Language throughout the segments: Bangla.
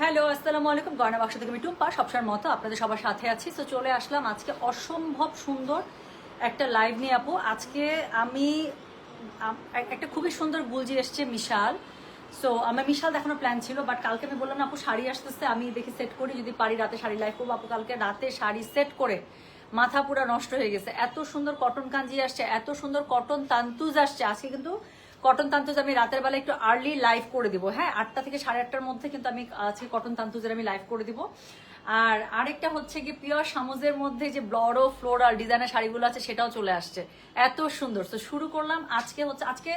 হ্যালো, আসসালামু আলাইকুম। গয়না বাক্স থেকে আমি টুম্পা, সবসময়ের মতো আপনাদের সবার সাথে আছি। তো চলে আসলাম আজকে অসম্ভব সুন্দর একটা লাইভ নিয়ে আপু। আজকে আমি একটা খুবই সুন্দর গুলজি এসছে মিশাল। সো আমার মিশাল দেখানোর প্ল্যান ছিল, বাট কালকে আমি বললাম আপু শাড়ি আসতেছে, আমি দেখি সেট করি, যদি পারি রাতে শাড়ি লাইভ করবো। আপু কালকে রাতে শাড়ি সেট করে মাথা পুরো নষ্ট হয়ে গেছে। এত সুন্দর কটন কাঞ্জি আসছে, এত সুন্দর কটন তান্তুজ আসছে। আজকে কিন্তু কটন তান্তুজ আমি রাতের বেলা একটু আর্লি লাইভ করে দিব। হ্যাঁ, 8টা থেকে 8:30টার মধ্যে কিন্তু আমি আজকে কটন তান্তুজের আমি লাইভ করে দিব। আর আরেকটা হচ্ছে কি পিওর সামুজের মধ্যে যে বড় ফ্লোরাল ডিজাইনের শাড়িগুলো আছে সেটাও চলে আসছে, এত সুন্দর। তো শুরু করলাম আজকে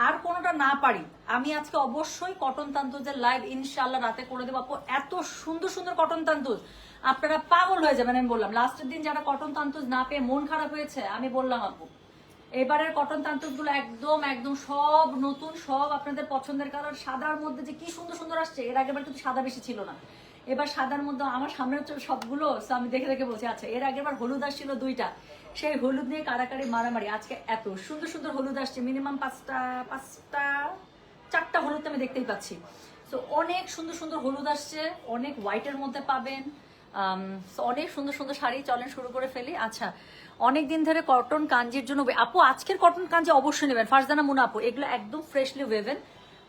আর কোনোটা না পারি, আমি আজকে অবশ্যই কটন তান্তুজের লাইভ ইনশাল্লাহ রাতে করে দেবো আপু। এত সুন্দর সুন্দর কটন তান্তুজ, আপনারা পাগল হয়ে যাবেন। আমি বললাম লাস্টের দিন যারা কটন তান্তুজ না পেয়ে মন খারাপ হয়েছে, আমি বললাম আপু এবারের কটন তান্তুজ গুলো একদম একদম সব নতুন, সব আপনাদের পছন্দের কালার। সাদার মধ্যে যে কি সুন্দর সুন্দর আসছে, এর আগেবার কিন্তু সাদা বেশি ছিল না, এবার সাদার মধ্যে আমার সামনে হচ্ছে সবগুলো। আমি দেখে দেখে বলছি আচ্ছা, এর আগেবার হলুদ আসছিল 2টা, সেই হলুদ নিয়ে কারাকারি মারামারি। আজকে এত সুন্দর সুন্দর হলুদ আসছে, মিনিমাম 4টা হলুদ আমি দেখতেই পাচ্ছি। তো অনেক সুন্দর সুন্দর হলুদ আসছে, অনেক হোয়াইটের মধ্যে পাবেন। অনেক সুন্দর সুন্দর শাড়ি, চলেন শুরু করে ফেলি। আচ্ছা, অনেকদিন ধরে কটন কাঞ্জির জন্য আপু আজকের কটন কাঞ্জি অবশ্যই নেবেন। ফারজানা মুনা আপু, এগুলো একদম ফ্রেশলি ওয়েভেন,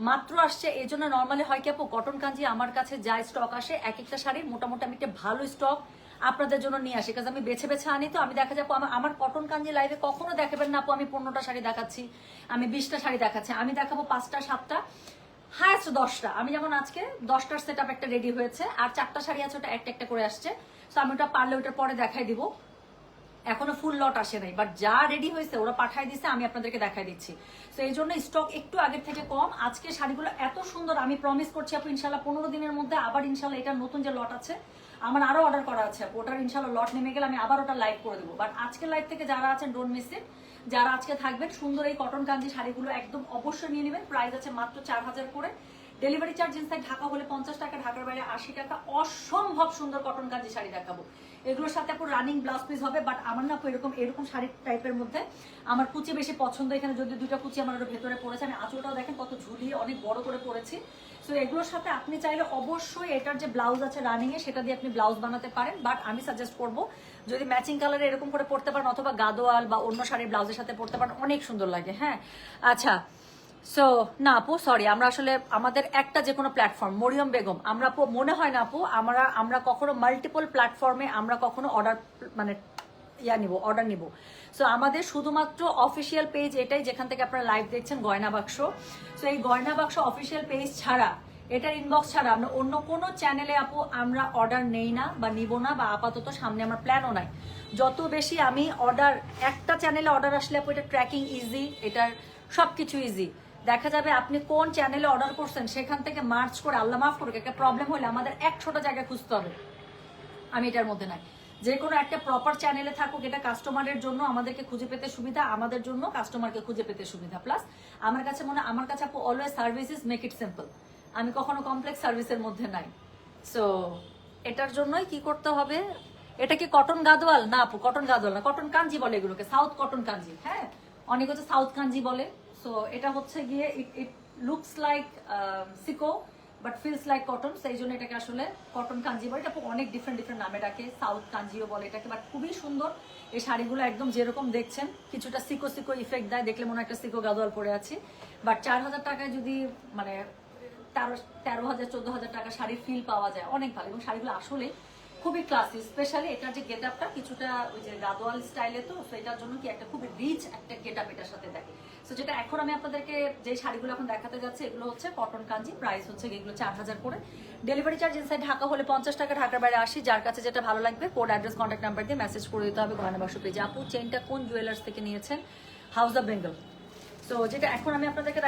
মাত্র আসছে। এই জন্য নর্মালি হয় কি আপু, কটন কাঞ্জি আমার কাছে যা স্টক আসে এক একটা শাড়ির মোটামুটি আমি একটা ভালো স্টক আপনাদের জন্য নিয়ে আসি, কাজ আমি বেছে বেছে আনি। তো আমি দেখা যাবো আমার কটন কাঞ্জি লাইভে কখনো দেখাবেন না আপু আমি 15টা শাড়ি দেখাচ্ছি, আমি 20টা শাড়ি দেখাচ্ছি, আমি দেখাবো 5টা 7টা, হায়েস্ট 10টা। আমি যেমন আজকে 10টার সেট আপ একটা রেডি হয়েছে, আর 4টা শাড়ি আছে, ওটা একটা একটা করে আসছে। তো আমি ওটা পারলে ওটার পরে দেখাই দিব। এখনো ফুল লট আসে নাই, বাট যা রেডি হয়েছে ওরা পাঠাই দিচ্ছে, আমি আপনাদেরকে দেখাই দিচ্ছি। তো এই জন্য স্টক একটু আগের থেকে কম। আজকে শাড়িগুলো এত সুন্দর, আমি প্রমিস করছি আপু ইনশাল্লাহ 15 দিনের মধ্যে আবার ইনশাল্লাহ এটা নতুন যে লট আছে আমার আরো অর্ডার করা আছে আপু, ওটার ইনশাল্লাহ লট নেমে গেলে আমি আবার ওটা লাইভ করে দেবো। বাট আজকের লাইভ থেকে যারা আছেন ডোন্ট মিস ইট, যারা আজকে থাকবেন সুন্দর এই কটন কাঞ্জি শাড়িগুলো একদম অবশ্যই নিয়ে নেবেন। প্রাইস আছে মাত্র 4000 করে। ডেলিভারি চার্জ ইনসাইড ঢাকা হলে 50 টাকা, ঢাকার বাইরে 80 টাকা। অসম্ভব সুন্দর কটন কাঞ্জি শাড়ি দেখাবো, এগুলোর সাথে আপু রানিং ব্লাউজ পিস হবে। বাট আমার না এরকম এরকম শাড়ির টাইপের মধ্যে আমার কুচি বেশি পছন্দ। এখানে যদি 2টা কুচি আমার ভেতরে পড়েছে, আমি আঁচলটাও দেখেন কত ঝুলিয়ে অনেক বড় করে পড়েছি। সো এগুলোর সাথে আপনি চাইলে অবশ্যই এটার যে ব্লাউজ আছে রানিং এ, সেটা দিয়ে আপনি ব্লাউজ বানাতে পারেন। বাট আমি সাজেস্ট করবো যদি ম্যাচিং কালারে এরকম করে পড়তে পারেন, অথবা গাদোয়াল বা অন্য শাড়ির ব্লাউজের সাথে পড়তে পারেন, অনেক সুন্দর লাগে। হ্যাঁ, আচ্ছা। সো না আপু সরি, আমরা আসলে আমাদের একটা যে কোনো প্ল্যাটফর্ম মরিয়ম বেগম, আমরা আপু মনে হয় না আপু আমরা কখনো মাল্টিপল প্ল্যাটফর্মে আমরা কখনো অর্ডার মানে অর্ডার নিব। সো আমাদের শুধুমাত্র অফিসিয়াল পেজ এটাই, যেখান থেকে আপনারা লাইভ দেখছেন গয়না বাক্স। সো এই গয়না বাক্স অফিসিয়াল পেজ ছাড়া, এটার ইনবক্স ছাড়া আমরা অন্য কোনো চ্যানেলে আপু আমরা অর্ডার নেই না বা নিব না, বা আপাতত সামনে আমার প্ল্যানও নাই। যত বেশি আমি অর্ডার, একটা চ্যানেলে অর্ডার আসলে আপু এটা ট্র্যাকিং ইজি, এটার সবকিছু ইজি দেখা যাবে। আপনি কোন চ্যানেলে অর্ডার করছেন সেখান থেকে মার্চ করে, আল্লাহ মাফ করুক, একটা প্রবলেম হলে আমাদের 100টা জায়গায় খুঁজতে হবে। আমি এটার মধ্যে নাই, যে কোনো একটা প্রপার চ্যানেলে থাকুক, এটা কাস্টমারের জন্য আমাদেরকে খুঁজে পেতে সুবিধা, আমাদের জন্য কাস্টমারকে খুঁজে পেতে সুবিধা। প্লাস আমার কাছে আপু always services make it simple, আমি কখনো কমপ্লেক্স সার্ভিসের মধ্যে নাই। সো এটার জন্যই কি করতে হবে, এটা কি কটন গাদোয়াল না আপু? কটন গাদোয়াল না, কটন কাঞ্জি বলে এগুলোকে, সাউথ কটন কাঞ্জি। হ্যাঁ, অনেক হচ্ছে সাউথ কাঞ্জি বলে। সো এটা হচ্ছে গিয়ে it looks like silk but feels like cotton, সেই জন্য এটাকে আসলে কটন কাঞ্জি বলে। এটা অনেক ডিফারেন্ট নামে ডাকে, সাউথ কাঞ্জিও বলে এটাকে। বাট খুবই সুন্দর এই শাড়িগুলো, একদম যেরকম দেখছেন কিছুটা সিকো সিকো ইফেক্ট দেয়, দেখলে মনে একটা সিকো গাদোয়াল পরে আছি। বাট 4000 টাকায় যদি মানে 13,000 14,000 টাকা শাড়ির ফিল পাওয়া যায়, অনেক ভালো। এবং শাড়িগুলো আসলে খুবই ক্লাসি, স্পেশালি এটার যে গেট আপটা কিছুটা ওই যে গাদোয়াল স্টাইলে, তো এটার জন্য কি একটা খুব রিচ একটা গেট আপ এটার সাথে দেখে। সো যেটা এখন আমি আপনাদেরকে যে শাড়িগুলো এখন দেখাতে যাচ্ছি, এগুলো হচ্ছে কটন কাঞ্জি, প্রাইস হচ্ছে এগুলো 4000 করে। ডেলিভারি চার্জ ইনসাইড ঢাকা হলে 50 টাকা, ঢাকার বাইরে 80। যার কাছে যেটা ভালো লাগবে কোড অ্যাড্রেস কন্ট্যাক্ট নাম্বার দিয়ে মেসেজ করে দিতে হবে গয়না বাক্স পেজে। আপু চেনটা কোন জুয়েলার্স থেকে নিয়েছেন? House of Bengal. তো যেটা এখন আমি আপনাদেরকে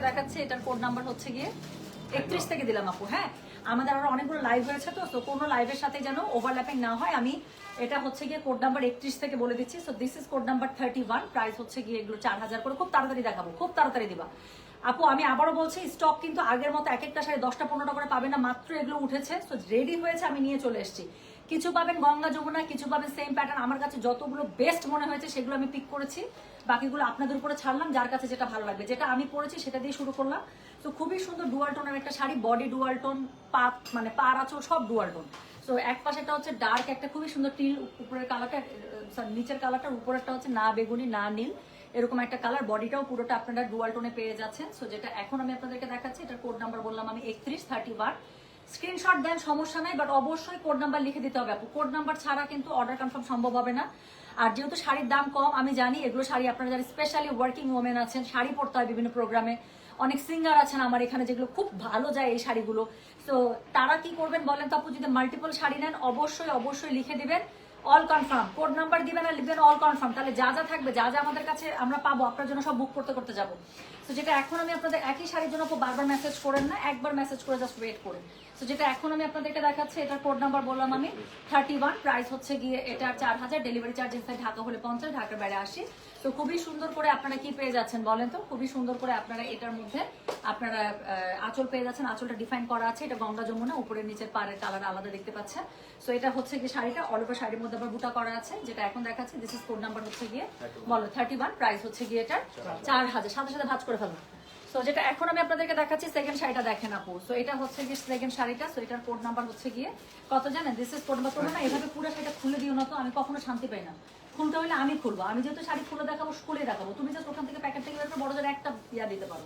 দেখাচ্ছি এটার কোড নাম্বার হচ্ছে গিয়ে 31 থেকে দিলাম আপু। হ্যাঁ, আমাদের আরো অনেকগুলো লাইভ হয়েছে, তো কোনো লাইভের সাথে যেন ওভারল্যাপিং না হয়, আমি এটা হচ্ছে গিয়ে কোড নাম্বার 31 থেকে বলে দিচ্ছি। So this is code number 31, price হচ্ছে গিয়ে এগুলো 4000 করে। খুব তাড়াতাড়ি দেখাবো, খুব তাড়াতাড়ি দিবা আপু। আমি আবারও বলছি, স্টক কিন্তু আগের মতো এক একটা শাড়ি 10টা 15টা করে পাবে না, মাত্র এগুলো উঠেছে। সো রেডি হয়েছে, আমি নিয়ে চলে এসেছি। কিছু পাবেন গঙ্গা যমুনা, কিছু পাবেন সেম প্যাটার্ন। আমার কাছে যতগুলো বেস্ট মনে হয়েছে সেগুলো আমি পিক করেছি, বাকিগুলো আপনাদের উপরে ছাড়লাম, যার কাছে যেটা ভালো লাগবে। যেটা আমি পরেছি সেটা দিয়ে শুরু করলাম। তো খুবই সুন্দর ডুয়াল টোনের একটা শাড়ি, বডি ডুয়াল টোন, মানে পার আঁচল সব ডুয়াল টোন। সো এক পাশেটা হচ্ছে ডার্ক একটা খুবই সুন্দর টিল, উপরের কালারটা নিচের কালারটা, উপরেরটা হচ্ছে না বেগুনি না নীল, এরকম একটা কালার। বডিটাও পুরোটা আপনারা ডুয়াল টোনে পেয়ে যাচ্ছেন। সো যেটা এখন আমি আপনাদেরকে দেখাচ্ছি, এটার কোড নাম্বার বললাম আমি 3131। স্ক্রিনশট দেন সমস্যা নাই, বাট অবশ্যই কোড নাম্বার লিখে দিতে হবে আপু। কোড নাম্বার ছাড়া কিন্তু অর্ডার কনফার্ম সম্ভব হবে না। আর যেহেতু শাড়ির দাম কম, আমি জানি এগুলো শাড়ি আপনারা যারা স্পেশালি ওয়ার্কিং ওমেন আছেন, শাড়ি পরতে হয় বিভিন্ন প্রোগ্রামে, অনেক সিঙ্গার আছেন আমার এখানে যেগুলো খুব ভালো যায় এই শাড়িগুলো। তো তারা কি করবেন বলেন তো আপু, যদি মাল্টিপল শাড়ি নেন অবশ্যই অবশ্যই লিখে দিবেন অল কনফার্ম, কোড নাম্বার দিবেন আর লিখবেন অল কনফার্ম। তাহলে যা যা থাকবে, যা যা আমাদের কাছে আমরা পাবো, আপনার জন্য সব বুক করতে করতে যাবো। তো যেটা এখন আমি আপনাদের একই শাড়ির জন্য বারবার মেসেজ করেন না, একবার মেসেজ করে জাস্ট ওয়েট করেন। তো যেটা এখন আমি আপনাদেরকে দেখাচ্ছি, এটার কোড নাম্বার বললাম আমি 31, প্রাইস হচ্ছে গিয়ে এটার 4000, ডেলিভারি চার্জ ইনসাইড ঢাকা হলে 50, ঢাকার বাইরে 80। তো খুবই সুন্দর করে আপনারা কি পেয়ে যাচ্ছেন বলেন তো, খুবই সুন্দর করে আপনারা এটার মধ্যে আপনারা আঁচল পেয়ে যাচ্ছেন। আঁচলটা ডিফাইন করা আছে, এটা গঙ্গা যমুনা, উপরের নিচের পাড়ের কালার আলাদা দেখতে পাচ্ছেন। সো এটা হচ্ছে গিয়ে শাড়িটা অল ওভার শাড়ির মধ্যে আবার বুটা করা আছে, যেটা এখন দেখাচ্ছে। দিস ইজ কোড নাম্বার হচ্ছে গিয়ে বলো 31, প্রাইস হচ্ছে গিয়ে এটার 4000, সাথে সাথে ভাঁজ করে ফেলো। সো যেটা এখন আমি আপনাদেরকে দেখাচ্ছি, সেকেন্ড শাড়িটা দেখেন আপু। সো এটা হচ্ছে গিয়ে সেকেন্ড শাড়িটা। সো এটার কোড নাম্বার হচ্ছে গিয়ে কত জানেন? This is code number. তোমরা না এভাবে পুরো শাড়িটা খুলে দিও না তো, আমি কখনো শান্তি পাই না। খুলতে হলে আমি খুলবো, আমি যেহেতু শাড়ি খুলে দেখাবো, খুলে দেখাবো, তুমি জাস্ট ওখান থেকে প্যাকেট থেকে বের করে বড় জোর একটা ইয়া দিতে পারো।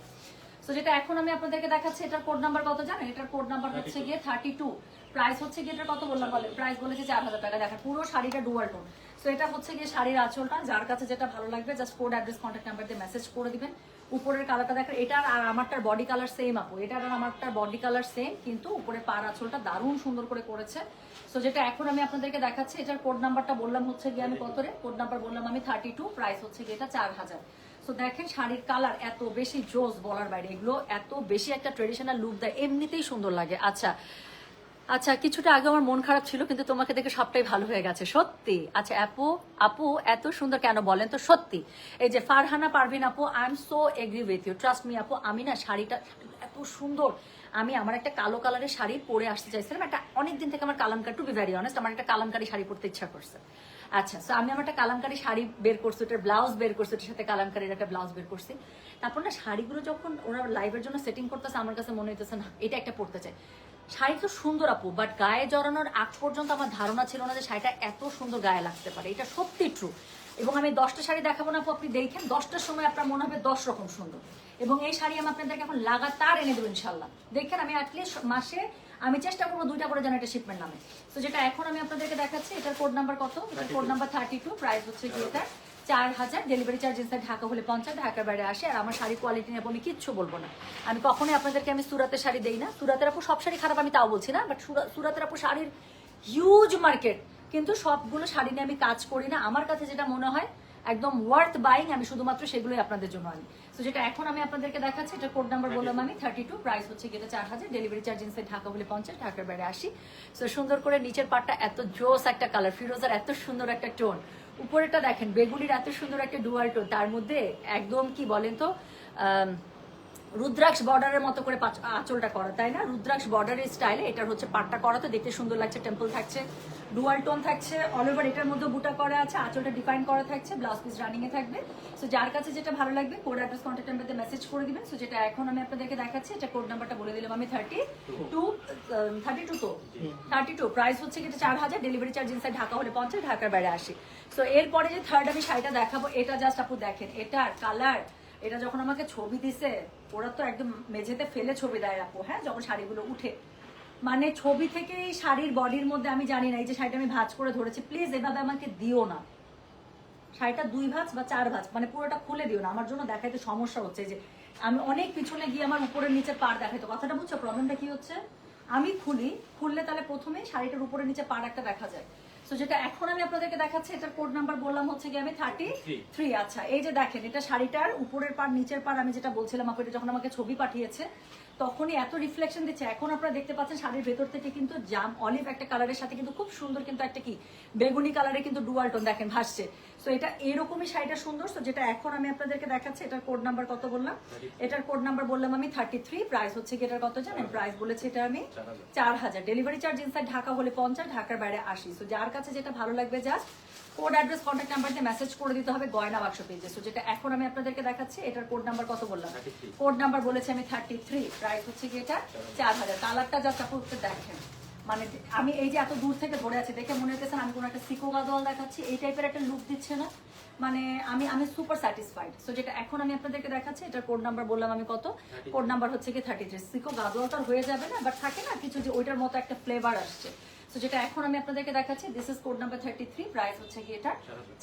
সো যেটা এখন আমি আপনাদেরকে দেখাচ্ছি, এটার কোড নাম্বার কত জানেন? এটার কোড নাম্বার হচ্ছে গিয়ে 32, প্রাইস হচ্ছে গিয়ে এটার কত বললাম, প্রাইস বলেছে 4000 টাকা। দেখেন পুরো শাড়িটা ডুয়াল টোন। সো এটা হচ্ছে গিয়ে শাড়ির আঁচলটা, যার কাছে যেটা ভালো লাগবে just code, address, contact number দিয়ে মেসেজ করে দিবেন। উপরের কালারটা দেখেন, এটার আর আমারটার বডি কালার সেম আপু, এটার আর আমারটার বডি কালার সেম, কিন্তু উপরে পার আঁচলটা দারুণ সুন্দর করে করেছে। সো যেটা এখন আমি আপনাদেরকে দেখাচ্ছি, এটার কোড নাম্বারটা বললাম হচ্ছে গিয়ে আমি কত রে, কোড নাম্বার বললাম আমি 32, প্রাইস হচ্ছে গিয়ে এটা 4000। সো দেখেন শাড়ির কালার এত বেশি জোস বলার বাইরে, এগুলো এত বেশি একটা ট্রেডিশনাল লুক দেয়, এমনিতেই সুন্দর লাগে। আচ্ছা আচ্ছা, কিছুটা আগে আমার মন খারাপ ছিল, কিন্তু তোমাকে দেখে সবটাই ভালো হয়ে গেছে সত্যি। আচ্ছা আপু, আপু এত সুন্দর কেন বলেন তো? সত্যি এই যে ফারহানা পারভিন আপু, I am so agree with you, trust me আপু। আমি না শাড়িটা এত সুন্দর, আমি আমার একটা কালো কালারের শাড়ি পরে আসতে চাইছিলাম, একটা অনেকদিন থেকে আমার kalamkari, to be very honest, আমার একটা কালামকারি শাড়ি পরতে ইচ্ছা করছে। আচ্ছা, সো আমি আমার একটা কালামকারি শাড়ি বের করছি, ওটার ব্লাউজ বের করছি, ওটার সাথে কালামকারির একটা ব্লাউজ বের করছি। তারপর না শাড়িগুলো যখন ওরা লাইভের জন্য সেটিং করতেছে, আমার কাছে মনে হইতেছে না এটা একটা পরতে চাই। শাড়ি তো সুন্দর আপু, বাট গায়ে জড়ানোর আগ পর্যন্ত আমার ধারণা ছিল না যে শাড়িটা এত সুন্দর গায়ে লাগতে পারে। এটা সত্যি ট্রু। এবং আমি 10টা শাড়ি দেখাবো না আপু, আপনি দেখেন 10টার সময় আপনার মনে হবে 10 রকম সুন্দর। এবং এই শাড়ি আমি আপনাদেরকে এখন লাগাতার এনে দেবো ইনশাল্লাহ। দেখেন আমি অ্যাটলিস্ট মাসে আমি চেষ্টা করবো 2টা করে যেন এটা শিপমেন্ট নামে। তো যেটা এখন আমি আপনাদেরকে দেখাচ্ছি, এটার কোড নাম্বার কত? এটার কোড নাম্বার 32, প্রাইস হচ্ছে গিয়ে এটার 4000, ডেলিভারি চার্জ ইনসাইড ঢাকা হলে 50, ঢাকার বাইরে 80। আর আমার শাড়ি কোয়ালিটি নিয়ে আমি কিচ্ছু বলবো না, আমি কখনোই আপনাদেরকে আমি সুরাতের শাড়ি দেই না। সুরাতের আপু সব শাড়ি খারাপ আমি তাও বলছি না, বাট সুরাতের আপু শাড়ির হিউজ মার্কেট, কিন্তু সবগুলো শাড়ি নিয়ে আমি কাজ করি না। আমার কাছে যেটা মনে হয় একদম ওয়ার্থ বাইং, আমি শুধুমাত্র সেগুলোই আপনাদের জন্য আনি। তো যেটা এখন আমি আপনাদেরকে দেখাচ্ছি, এটা কোড নাম্বার বললাম আমি 32, প্রাইস হচ্ছে গিয়ে 4000, ডেলিভারি চার্জ ইনসাইড ঢাকা হলে 50, ঢাকার বাইরে 80। তো সুন্দর করে নিচের পাটটা এত জোস একটা কালার, ফিরোজার এত সুন্দর একটা টোন, উপরেটা দেখেন বেগুনির এত সুন্দর একটা ডুয়াল টোন, তার মধ্যে একদম কি বলেন তো রুদ্রাক্ষ বর্ডারের মতো করে আঁচলটা করা, তাই না? রুদ্রাক্ষ বর্ডারের স্টাইলে এটার হচ্ছে পাটটা করা, তো দেখতে সুন্দর লাগছে। টেম্পল থাকছে, ডুয়াল টোন থাকছে, অল ওভার এটার মধ্যে বুটা করা আছে, আঁচলটা ডিফাইন করা থাকছে, ব্লাউজ পিস রানিং এ থাকবে। সো যার কাছে যেটা ভালো লাগবে কোড, অ্যাড্রেস, কন্ট্যাক্ট নাম্বারে মেসেজ করে দিবেন। সো যেটা এখন আমি আপনাদেরকে দেখাচ্ছি, এটা কোড নাম্বারটা বলে দিলাম আমি 32 তো 32, প্রাইস হচ্ছে এটা 4000, ডেলিভারি চার্জ ইনসাইড ঢাকা হলে 50, ঢাকার বাইরে 80। সো এরপরে যে থার্ড আমি শাড়িটা দেখাবো, এটা জাস্ট আপু দেখেন এটার কালার, এটা যখন আমাকে ছবি দিছে ওরা তো একদম মেঝেতে ফেলে ছবি দেয় আপু, হ্যাঁ, যখন শাড়িগুলো উঠে, মানে ছবি থেকেই শাড়ির বডির মধ্যে, আমি জানি না এই যে শাড়িটা আমি ভাঁজ করে ধরেছি, প্লিজ এভাবে আমাকে দিও না, শাড়িটা 2 ভাঁজ বা 4 ভাঁজ, মানে পুরোটা খুলে দিও না, আমার জন্য দেখাইতে সমস্যা হচ্ছে। যে আমি অনেক পিছনে গিয়ে আমার উপরের নিচে পাড় দেখাইতো, কথাটা বুঝছো? প্রবলেমটা কি হচ্ছে, আমি খুললে তাহলে প্রথমে শাড়িটার উপরে নিচে পাড় একটা দেখা যায়। সো যেটা এখন আমি আপনাদেরকে দেখাচ্ছি, এটার কোড নাম্বার বললাম হচ্ছে গিয়ে আমি 33। আচ্ছা, এই যে দেখেন এটা শাড়িটার উপরের পাড় নিচের পাড়, আমি যেটা বলছিলাম আপু, এটা যখন আমাকে ছবি পাঠিয়েছে তখনই এত রিফ্লেকশন দিচ্ছে। এখন আপনারা দেখতে পাচ্ছেন শাড়ির ভেতর থেকে কিন্তু জাম অলিভ একটা কালারের সাথে কিন্তু খুব সুন্দর কিন্তু একটা কি বেগুনি কালারে কিন্তু ডুয়াল টোন দেখেন ভাসছে। সো এটা এরকমই শাড়িটা সুন্দর। সো যেটা এখন আমি আপনাদেরকে দেখাচ্ছি, এটার কোড নাম্বার কত বললাম? এটার কোড নাম্বার বললাম আমি 33। প্রাইস হচ্ছে কি এটার কত জানেন? প্রাইস বলেছি এটা আমি 4000। ডেলিভারি চার্জ ইনসাইড ঢাকা হলে 50, ঢাকার বাইরে 80। সো যার কাছে যেটা ভালো লাগবে just code address contact number দিয়ে মেসেজ করে দিতে হবে গয়না বাক্স পেজে। সো যেটা এখন আমি আপনাদেরকে দেখাচ্ছি, এটার কোড নাম্বার কত বললাম? কোড নাম্বার বলেছি আমি 33। প্রাইস হচ্ছে কি এটা 4000। কালারটা জাস্ট আপনাদের দেখেন, মানে আমি এই যে এত দূর থেকে ধরে আছি দেখে মনে হচ্ছে আমি কোনো একটা সিকো গাদোয়াল দেখাচ্ছি, এই টাইপের একটা লুক দিচ্ছে না? মানে আমি আমি সুপার স্যাটিসফাইড। সো যেটা এখন আমি আপনাদেরকে দেখাচ্ছি, এটার কোড নাম্বার বললাম আমি কত? কোড নাম্বার হচ্ছে কি 33। সিকো গাদোয়ালটা হয়ে যাবে না, বাট থাকে না কিছু যে ওইটার মতো একটা ফ্লেভার আসছে। সো যেটা এখন আমি আপনাদেরকে দেখাচ্ছি, this is code number 33। Price হচ্ছে কি এটা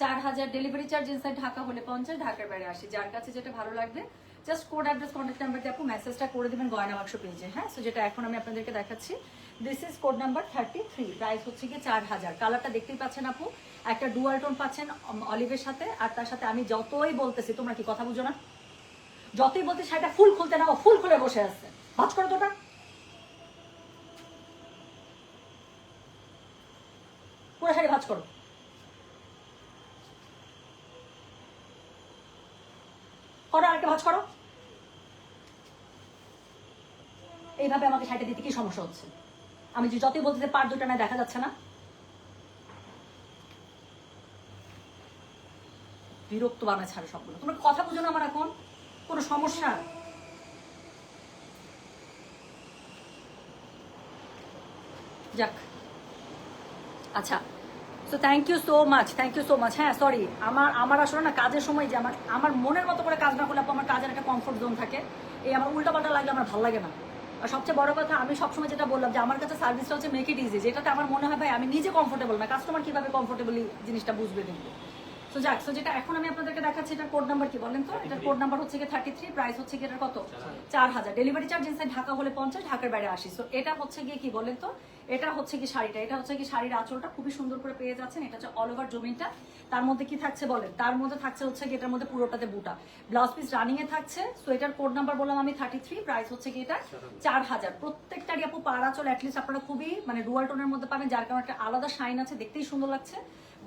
4000। ডেলিভারি চার্জ ইনসাইড ঢাকা হলে 50, ঢাকার বাইরে 80। যার কাছে যেটা ভালো লাগবে just code address contact number দিয়ে আপু মেসেজটা করে দিবেন গয়না বাক্স পেজে। হ্যাঁ, সো যেটা এখন আমি আপনাদেরকে দেখাচ্ছি, this is code number 33। Price হচ্ছে কি 4000। কালারটা দেখতেই পাচ্ছেন আপু, একটা ডুয়াল টোন পাচ্ছেন অলিভের সাথে, আর তার সাথে আমি যতই বলতেছি, তোমরা কি কথা বুঝো না? যতই বলতে শাড়িটা ফুল খুলতে নাও, ফুল খুলে বসে আছে। ভাজ করো তোটা, পুরো শাড়ি ভাজ করো। করো, আরেকটা ভাজ করো। এইভাবে আমাকে শাড়িটা দিতে কি সমস্যা হচ্ছে? আমি যে যতই বলতে পার দুটা না, দেখা যাচ্ছে না? বিরক্ত বানায় ছাড়ে সবগুলো। তোমরা কথা বুঝো না আমার এখন? কোনো সমস্যা? যাক, আচ্ছা, so thank you so much, thank you so much. হ্যাঁ, সরি, আমার আসলে না কাজের সময় যে আমার মনের মতো করে কাজ না করলে আমার কাজের একটা কমফোর্ট জোন থাকে। এই আমার উল্টাপাল্টা লাগলে আমার ভালো লাগে না। আর সবচেয়ে বড় কথা, আমি সবসময় যেটা বললাম যে আমার কাছে সার্ভিসটা হচ্ছে মেক ইট ইজি, যেটাতে আমার মনে হয় ভাই আমি নিজে কমফোর্টেবল না, কাস্টমার কিভাবে কমফোর্টেবলি জিনিসটা বুঝবে কিন্তু। সো যাক, সো যেটা এখন আমি আপনাদেরকে দেখাচ্ছি, এটার কোড নাম্বার কি বলেন তো? এটার কোড নাম্বার হচ্ছে কি 33। প্রাইস হচ্ছে কি এটার কত? 4000। ডেলিভারি চার্জ ইনসাইড ঢাকা হলে 50, ঢাকার বাইরে 80। সো এটা হচ্ছে গিয়ে কি বলেন তো, এটা হচ্ছে কি শাড়িটা, এটা হচ্ছে কি শাড়ির আঁচলটা খুবই সুন্দর করে পেয়ে যাচ্ছেন। এটা হচ্ছে অল ওভার জমিনটা। তার মধ্যে কি থাকছে বলেন? তার মধ্যে থাকছে হচ্ছে কি এটার মধ্যে পুরোটাতে বুটা, ব্লাউজ পিস রানিং এ থাকছে। সো এটার কোড নাম্বার বললাম আমি 33। প্রাইস হচ্ছে কি এটা 4000। প্রত্যেকটারই আপু পার আঁচল অ্যাটলিস্ট আপনারা খুবই মানে ডুয়াল টোনের মধ্যে পাবেন, যার কারণে একটা আলাদা শাইন আছে, দেখতেই সুন্দর লাগছে।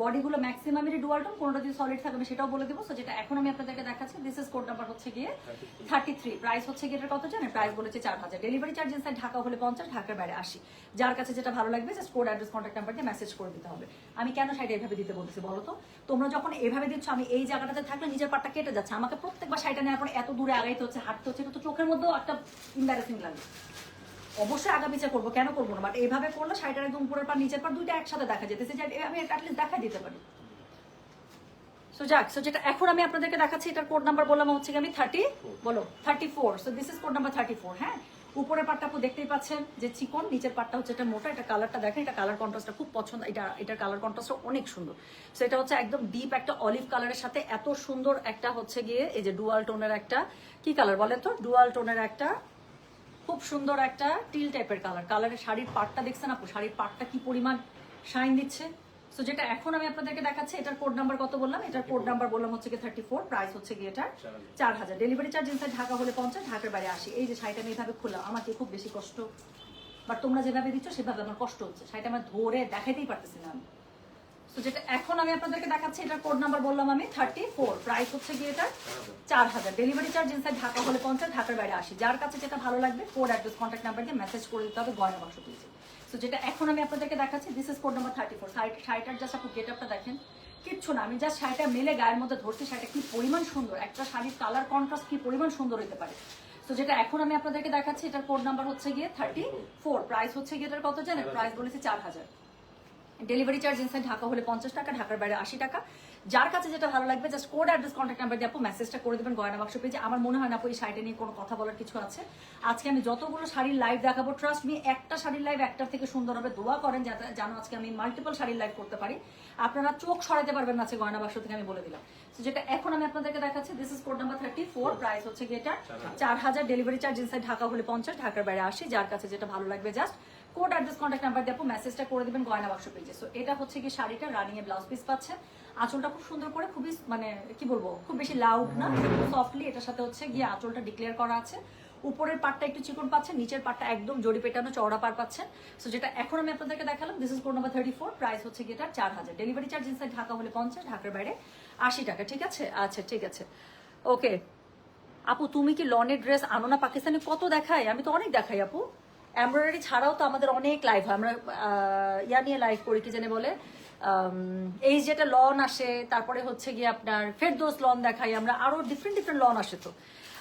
বডিগুলো ম্যাক্সিমামেরই ডুয়াল টোন, কোনটা যদি সলিড থাকে আমি সেটাও বলে দেবো। সো যেটা এখন আমি আপনাদেরকে দেখাচ্ছি, দিস ইজ কোড নাম্বার হচ্ছে গিয়ে 33। প্রাইস হচ্ছে গিয়ে এটার কত জানেন? প্রাইস বলেছে 4000। ডেলিভারি চার্জ ইনসাইড ঢাকা হলে 50, ঢাকার বাইরে 80। যার কাছে যেটা ভালো লাগবে just code address contact number দিয়ে মেসেজ করে দিতে হবে। আমি কেন শাড়িটা এইভাবে দিতে বলতেছি বলো তো? তোমরা যখন এভাবে দিচ্ছ, আমি এই জায়গাটাতে থাকলে নিজের পাটটা কেটে যাচ্ছে, আমাকে প্রত্যেকবার শাড়িটা নেওয়ার পর এত দূরে আগাইতে হচ্ছে, হাঁটতে হচ্ছে, এটা তো চোখের মধ্যেও একটা ইম্বারেসিং লাগে। অবশ্যই আগা পিছিয়ে করবো, কেন করবো না, বাট এইভাবে করলে শাড়িটার একদম উপরের পার নিচের পার দুইটা একসাথে দেখা যেতেছে, যে আমি অ্যাটলিস্ট দেখা দিতে পারি। সো যাক, সো যেটা এখন আমি আপনাদেরকে দেখাচ্ছি, এটার কোড নাম্বার বললাম হচ্ছে আমি 30, বলো 34। So this is code number 34। হ্যাঁ, উপরের পাটটা আপু দেখতেই পাচ্ছেন যে চিকন, নিচের পাটটা হচ্ছে এটা মোটা। এটা কালারটা দেখেন, এটা কালার কন্ট্রাস্টটা খুব পছন্দ, এটার কালার কন্ট্রাস্টটা অনেক সুন্দর। সো এটা হচ্ছে একদম ডিপ একটা অলিভ কালারের সাথে এত সুন্দর একটা হচ্ছে গিয়ে এই যে ডুয়াল টোনের একটা কি কালার বলেন তো? ডুয়াল টোনের একটা খুব সুন্দর একটা টিল টাইপের কালারের শাড়ির পাটটা দেখছেন আপু? শাড়ির পাটটা কি পরিমাণ শাইন দিচ্ছে। সো যেটা এখন আমি আপনাদেরকে দেখাচ্ছি, এটার কোড নাম্বার কত বললাম? এটার কোড নাম্বার বললাম হচ্ছে কি 34। প্রাইস হচ্ছে কি এটা 4000। ডেলিভারি চার্জ ইনসাইড ঢাকা হলে 50, ঢাকার বাইরে 80। এই যে শাড়িটা আমি এইভাবে খুললাম, আমার কি খুব বেশি কষ্ট? বাট তোমরা যেভাবে দিচ্ছ সেভাবে আমার কষ্ট হচ্ছে, শাড়িটা আমার ধরে দেখাইতেই পারতেছি না আমি। তো যেটা এখন আমি আপনাদেরকে দেখাচ্ছি, এটার কোড নাম্বার বললাম আমি 34। প্রাইস হচ্ছে কি এটা 4000। ডেলিভারি চার্জ ইনসাইড ঢাকা হলে 50, ঢাকার বাইরে 80। যার কাছে যেটা ভালো লাগবে কোড অ্যাড্রেস কন্ট্যাক্ট নাম্বার দিয়ে মেসেজ করে দিতে হবে গয়না বাক্স পেজে। সো যেটা এখন আমি আপনাদেরকে দেখাচ্ছি, দিস ইজ কোড নাম্বার 34। শাড়িটার জাস্ট আপু গেট আপটা দেখেন, কিচ্ছু না, আমি জাস্ট শাড়িটা মেলে গায়ের মধ্যে ধরছি, শাড়িটা কি পরিমাণ সুন্দর, একটা শাড়ির কালার কন্ট্রাস্ট কি পরিমাণ সুন্দর হতে পারে। তো যেটা এখন আমি আপনাদেরকে দেখাচ্ছি, এটার কোড নাম্বার হচ্ছে গিয়ে 34। প্রাইস হচ্ছে গিয়ে এটার কত জানেন? প্রাইস বলেছি 4000। ডেলিভারি চার্জ ইনসাইড ঢাকা হলে 50 টাকা, ঢাকার বাইরে 80 টাকা। যার কাছে যেটা ভালো লাগবে just code address contact number দিয়ে আপু মেসেজটা করে দেবেন গয়না বাক্স পেজে। আমার মনে হয় না আপু এই শাড়িটা নিয়ে কোনো কথা বলার কিছু আছে। আজকে আমি যতগুলো শাড়ির লাইভ দেখাবো, ট্রাস্ট মি, একটা শাড়ির লাইভ একটার থেকে সুন্দর হবে। দোয়া করেন যাতে জানো আজকে আমি মাল্টিপল শাড়ির লাইভ করতে পারি। আপনারা চোখ সরাতে পারবেন না আজকে গয়না বাক্স থেকে, আমি বলে দিলাম। তো যেটা এখন আমি আপনাদেরকে দেখাচ্ছি, this is code number 34। Price হচ্ছে কি এটা 4000। ডেলিভারি চার্জ ইনসাইড ঢাকা হলে 50, ঢাকার বাইরে 80। যার কাছে যেটা ভালো লাগবে just code address contact number দিয়ে আপু মেসেজটা করে দিবেন গয়না বাক্স পেজে। সো এটা হচ্ছে কি শাড়িটা রানিং এ ব্লাউজ পিস পাচ্ছে, আঁচলটা খুব সুন্দর করে, খুবই মানে কি বলবো, খুব বেশি লাউড না, সফটলি এটার সাথে হচ্ছে গিয়ে আঁচলটা ডিক্লেয়ার করা আছে। উপরের পাটটা একটু চিকন পাচ্ছেন, নিচের পাটটা একদম জড়ি পেটানো চওড়া পার পাচ্ছেন। সো যেটা এখন আমি আপনাদেরকে দেখালাম, this is code number 34, price হচ্ছে কি এটা 4000। ডেলিভারি চার্জ ইনসাইড ঢাকা হলে 50, ঢাকার বাইরে 80 টাকা। ঠিক আছে, আচ্ছা ঠিক আছে, ওকে। আপু তুমি কি লনের ড্রেস আনো না? পাকিস্তানি কত দেখাই, আমি তো অনেক দেখাই আপু। এমব্রয়ডারি ছাড়াও তো আমাদের অনেক লাইভ হয়, আমরা ইয়া নিয়ে লাইভ করি, কি জানে বলে, এই যেটা লন আসে, তারপরে হচ্ছে গিয়ে আপনার ফেরদৌস লন দেখাই আমরা, আরো ডিফারেন্ট ডিফারেন্ট লন আসে। তো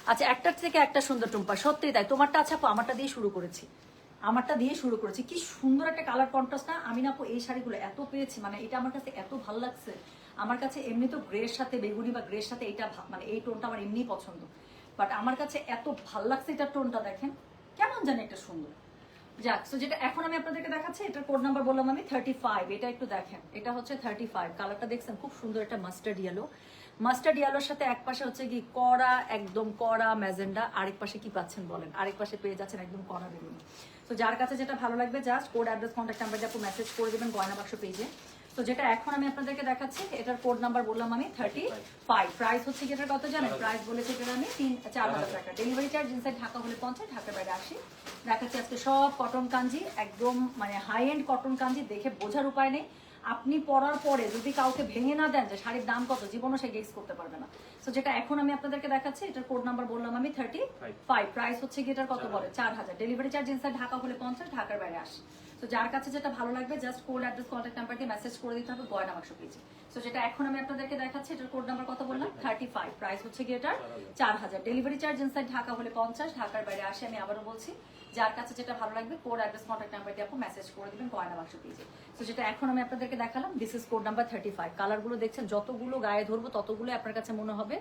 আচ্ছা, একটার থেকে একটা সুন্দর টুম্পা, সত্যি তাই। তোমারটা আছে আপু, আমারটা দিয়ে শুরু করেছি, কি সুন্দর একটা কালার কন্ট্রাস্ট না? আমি না আপু এই শাড়িগুলো এত পেয়েছি, মানে এটা আমার কাছে এত ভালো লাগছে। আমার কাছে এমনি তো গ্রের সাথে বেগুনি বা গ্রের সাথে এটা মানে এই টোনটা আমার এমনি পছন্দ, বাট আমার কাছে এত ভাল লাগছে এটার টোনটা, দেখেন কেমন জানি একটা সুন্দর। যাক, সো যেটা এখন আমি আপনাদেরকে দেখাচ্ছি, এটার কোড নাম্বার বললাম আমি 35। এটা একটু দেখেন, এটা হচ্ছে 35। কালারটা দেখছেন, খুব সুন্দর একটা মাস্টার্ড ইয়েলো। মাস্টার্ড ইয়েলোর সাথে এক পাশে হচ্ছে কি কড়া, একদম কড়া ম্যাজেন্ডা, আরেক পাশে কি পাচ্ছেন বলেন, আরেক পাশে পেয়ে যাচ্ছেন একদম কড়া বেগুনি। তো যার কাছে যেটা ভালো লাগবে just code, address, contact number দিয়ে আপনি মেসেজ করে দেবেন গয়না বাক্স পেজে। তো যেটা এখন আমি আপনাদেরকে দেখাচ্ছি, এটার কোড নাম্বার বললাম আমি 35। প্রাইস হচ্ছে কি এটার কত জানেন? প্রাইস বলেছে এটা আমি 4000 টাকা। ডেলিভারি চার্জ ইনসাইড ঢাকা হলে 50, ঢাকার বাইরে 80। দেখাচ্ছি আজকে সব কটন কাঞ্জি, একদম মানে হাই এন্ড কটন কাঞ্জি, দেখে বোঝার উপায় নেই। আপনি পরার পরে যদি কাউকে ভেঙে না দেন যে শাড়ির দাম কত, জীবনও সে গেস করতে পারবে না। তো যেটা এখন আমি আপনাদেরকে দেখাচ্ছি, এটার কোড নাম্বার বললাম আমি 35। প্রাইস হচ্ছে কি এটার কত বলে 4000। ডেলিভারি চার্জ ইনসাইড ঢাকা হলে 50, ঢাকার বাইরে 80। তো যার কাছে যেটা ভালো লাগবে just code, address, contact number দিয়ে মেসেজ করে দিতে হবে গয়না বাক্স পেজে। তো যেটা এখন আমি আপনাদেরকে দেখাচ্ছি, এটার কোড নাম্বার কত বললাম 35। প্রাইস হচ্ছে কি এটার 4000। ডেলিভারি চার্জ ইনসাইড ঢাকা হলে 50, ঢাকার বাইরে 80। আমি আবারও বলছি, যার কাছে যেটা ভালো লাগবে কোড, অ্যাড্রেস, কন্ট্যাক্ট নাম্বার দিয়ে আপনি মেসেজ করে দিবেন গয়না বাক্স পেজে। তো যেটা এখন আমি আপনাদেরকে দেখালাম, দিস ইজ কোড নাম্বার 35। কালারগুলো দেখছেন, যতগুলো গায়ে ধরবো ততগুলো আপনার কাছে মনে হবে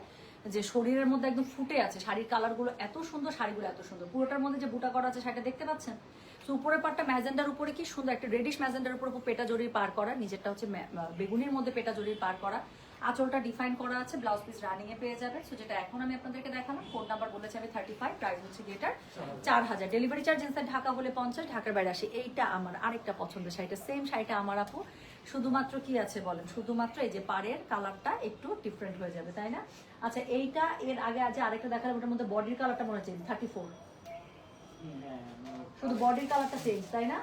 যে শরীরের মধ্যে একদম ফুটে আছে। শাড়ির কালারগুলো এত সুন্দর, শাড়িগুলো এত সুন্দর। পুরোটার মধ্যে যে বুটা করা আছে সেটা দেখতে পাচ্ছেন। তো উপরের পাটটা ম্যাজেন্ডার উপরে কি সুন্দর একটা রেডিশ ম্যাজেন্ডার উপর পেটা জরির পার করা, নিচেরটা হচ্ছে বেগুনির মধ্যে পেটা জরির পার করা, আঁচলটা ডিফাইন করা আছে, ব্লাউজ পিস রানিং এ পেয়ে যাবে। সো যেটা এখন আমি আপনাদেরকে দেখালাম, কোড নাম্বার বলেছি আমি 35, প্রাইস হচ্ছে এটার 4000। ডেলিভারি চার্জ ইনসাইড ঢাকা হলে 50, ঢাকার বাইরে 80। এইটা আমার আরেকটা পছন্দের শাড়িটা, সেম শাড়িটা আমার আপু, শুধুমাত্র কি আছে বলেন, শুধুমাত্র এই যে পাড়ের কালারটা একটু ডিফারেন্ট হয়ে যাবে, তাই না? আচ্ছা, এইটা এর আগে আছে আরেকটা দেখালাম, ওটার মধ্যে বডির কালারটা মনে হচ্ছে 34, শুধু বডির কালারটা চেঞ্জ, তাই না?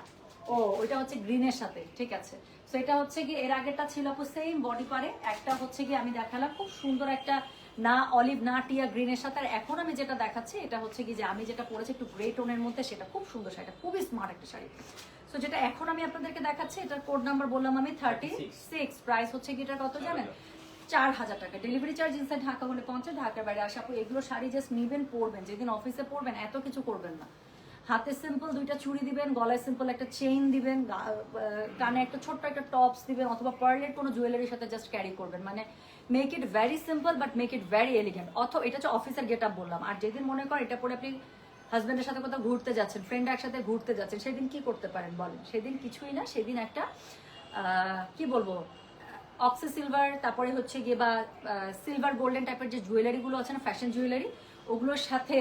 ও, ওইটা হচ্ছে গ্রিনের সাথে, ঠিক আছে। সো এটা হচ্ছে কি এর আগেরটা ছিল আপু সেম বডি পারে, একটা হচ্ছে কি আমি দেখালাম খুব সুন্দর একটা না অলিভ না টিয়া গ্রিনের সাথে, আর এখন আমি যেটা দেখাচ্ছি এটা হচ্ছে কি যে আমি যেটা পরেছি একটু গ্রে টোনের মধ্যে, সেটা খুব সুন্দর শাড়িটা, খুবই স্মার্ট একটা শাড়ি। সো যেটা এখন আমি আপনাদেরকে দেখাচ্ছি, এটার কোড নাম্বার বললাম আমি 36। প্রাইস হচ্ছে কি এটার কত জানেন? 4000 টাকা। ডেলিভারি চার্জ ইনসাইড ঢাকা হলে 50, ঢাকার বাইরে আসা। আপু এগুলো শাড়ি জাস্ট নিবেন, পরবেন, যেদিন অফিসে পরবেন এত কিছু করবেন না। হাতে সিম্পল দুইটা চুড়ি দিবেন, গলায় সিম্পল একটা চেইন দিবেন, কানে একটা ছোট্ট একটা টপস দিবেন, অথবা পার্লের কোনো জুয়েলারির সাথে জাস্ট ক্যারি করবেন। মানে make it very simple but make it very elegant. অথবা এটা হচ্ছে অফিসের গেট আপ বললাম। আর যেদিন মনে করেন এটা পরে আপনি হাজব্যান্ডের সাথে কোথাও ঘুরতে যাচ্ছেন, ফ্রেন্ড একসাথে ঘুরতে যাচ্ছেন, সেদিন কি করতে পারেন বলেন? সেদিন কিছুই না, সেদিন একটা কি বলবো, অক্সি সিলভার, তারপরে হচ্ছে গিয়ে বা সিলভার গোল্ডেন টাইপের যে জুয়েলারিগুলো আছে না, ফ্যাশন জুয়েলারি, ওগুলোর সাথে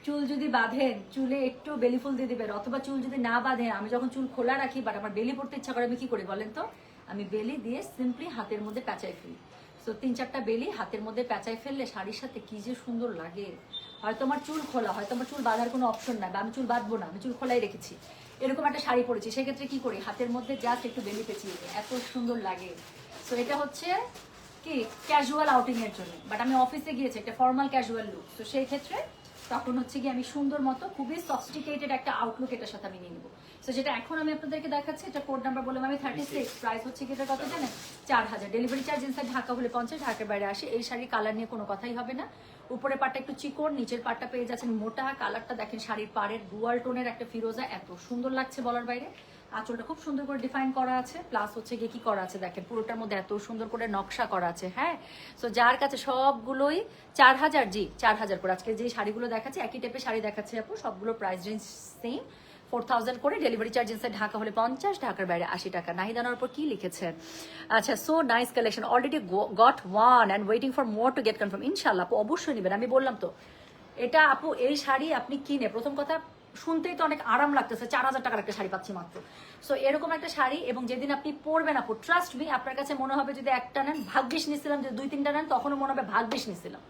চুল যদি বাঁধেন, চুলে একটু বেলি ফুল দিয়ে দিবেন, অথবা চুল যদি না বাঁধেন, আমি যখন চুল খোলা রাখি বাট আমার বেলি পড়তে ইচ্ছা করে, আমি কি করি বলেন তো? আমি বেলি দিয়ে সিম্পলি হাতের মধ্যে প্যাঁচাই ফেলি। সো 3-4টা বেলি হাতের মধ্যে প্যাঁচাই ফেললে শাড়ির সাথে কি যে সুন্দর লাগে। হয়তো আমার চুল খোলা, হয়তো আমার চুল বাঁধার কোনো অপশন নাই, বা আমি চুল বাঁধবো না, আমি চুল খোলাই রেখেছি, এরকম একটা শাড়ি পরেছি, সেক্ষেত্রে কি করি, হাতের মধ্যে জাস্ট একটু বেলি পেঁচিয়ে দিই, এত সুন্দর লাগে। সো এটা হচ্ছে কি ক্যাজুয়াল আউটিং এর জন্য, বাট আমি অফিসে গিয়েছি একটা ফর্মাল ক্যাজুয়াল লুক, তো সেই ক্ষেত্রে তখন হচ্ছে কি আমি সুন্দর মতো খুবই সফিস্টিকেটেড একটা আউটলুক এটার সাথে আমি নিয়ে নেবো। তো যেটা এখন আমি আপনাদেরকে দেখাচ্ছি, এটা কোড নাম্বার বললাম আমি 36। প্রাইস হচ্ছে কি এটা কত জানেন? 4000। ডেলিভারি চার্জ ইনসাইড ঢাকা হলে 50, ঢাকার বাইরে আসে। এই শাড়ির কালার নিয়ে কোনো কথাই হবে না। উপরের পাটটা একটু চিকন, নিচের পাটটা পেয়ে যাচ্ছেন মোটা। কালারটা দেখেন, শাড়ির পাড়ের ডুয়াল টোনের একটা ফিরোজা, এত সুন্দর লাগছে বলার বাইরে। আঁচলটা খুব সুন্দর করে ডিফাইন করা আছে, প্লাস হচ্ছে গিয়ে কি করা আছে দেখেন, পুরোটার মধ্যে এত সুন্দর করে নকশা করা আছে। হ্যাঁ, সো যার কাছে সবগুলোই 4000, জি 4000 করে। আজকে যে শাড়িগুলো দেখাচ্ছি একই টাইপের শাড়ি দেখাচ্ছি আপু, সবগুলো প্রাইস রেঞ্জ সেম, 4000 করে। ডেলিভারি চার্জ ইনসাইড ঢাকা হলে 50, ঢাকার বাইরে 80 টাকা। নাহিদানোর উপর কি লিখেছেন? আচ্ছা, so nice collection, already got one and waiting for more to get confirm. ইনশাল্লাহ আপু অবশ্যই নেবেন, আমি বললাম তো। এটা আপু এই শাড়ি আপনি কিনে, প্রথম কথা শুনতেই তো অনেক আরাম লাগতেছে, 4000 টাকার একটা শাড়ি পাচ্ছি মাত্র। সো এরকম একটা শাড়ি, এবং যেদিন আপনি পরবেন আপু, ট্রাস্ট মি, আপনার কাছে মনে হবে যদি একটা নেন ভাগ্যিস নিছিলাম, যদি 2-3টা নেন তখনও মনে হবে ভাগ্যিস নিছিলাম।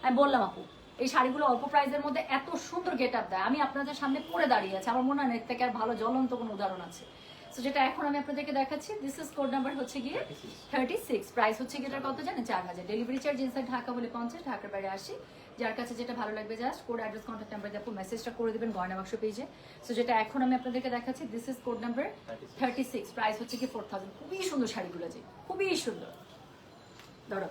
আমি বললাম আপু, এই শাড়িগুলো অল্প প্রাইসের মধ্যে এত সুন্দর গেট আপ দেয়, আমি আপনাদের সামনে পরে দাঁড়িয়ে আছি, আমার মনে হয় এর থেকে আর ভালো জ্বলন্ত কোনো উদাহরণ আছে। সো যেটা এখন আমি আপনাদেরকে দেখাচ্ছি, দিস ইজ কোড নাম্বার হচ্ছে গিয়ে 36, প্রাইস হচ্ছে গিয়ে এটার কত জানেন 4000, ডেলিভারি চার্জ ইনসাইড ঢাকা হলে 50, ঢাকার বাইরে 80। যার কাছে যেটা ভালো লাগবে just code address contact number দিয়ে আপু মেসেজটা করে দেবেন গয়না বাক্স পেজে। সো যেটা এখন আমি আপনাদেরকে দেখাচ্ছি, this is code number 36, price হচ্ছে কি 4000। খুবই সুন্দর শাড়িগুলো, যে খুবই সুন্দর। ধরো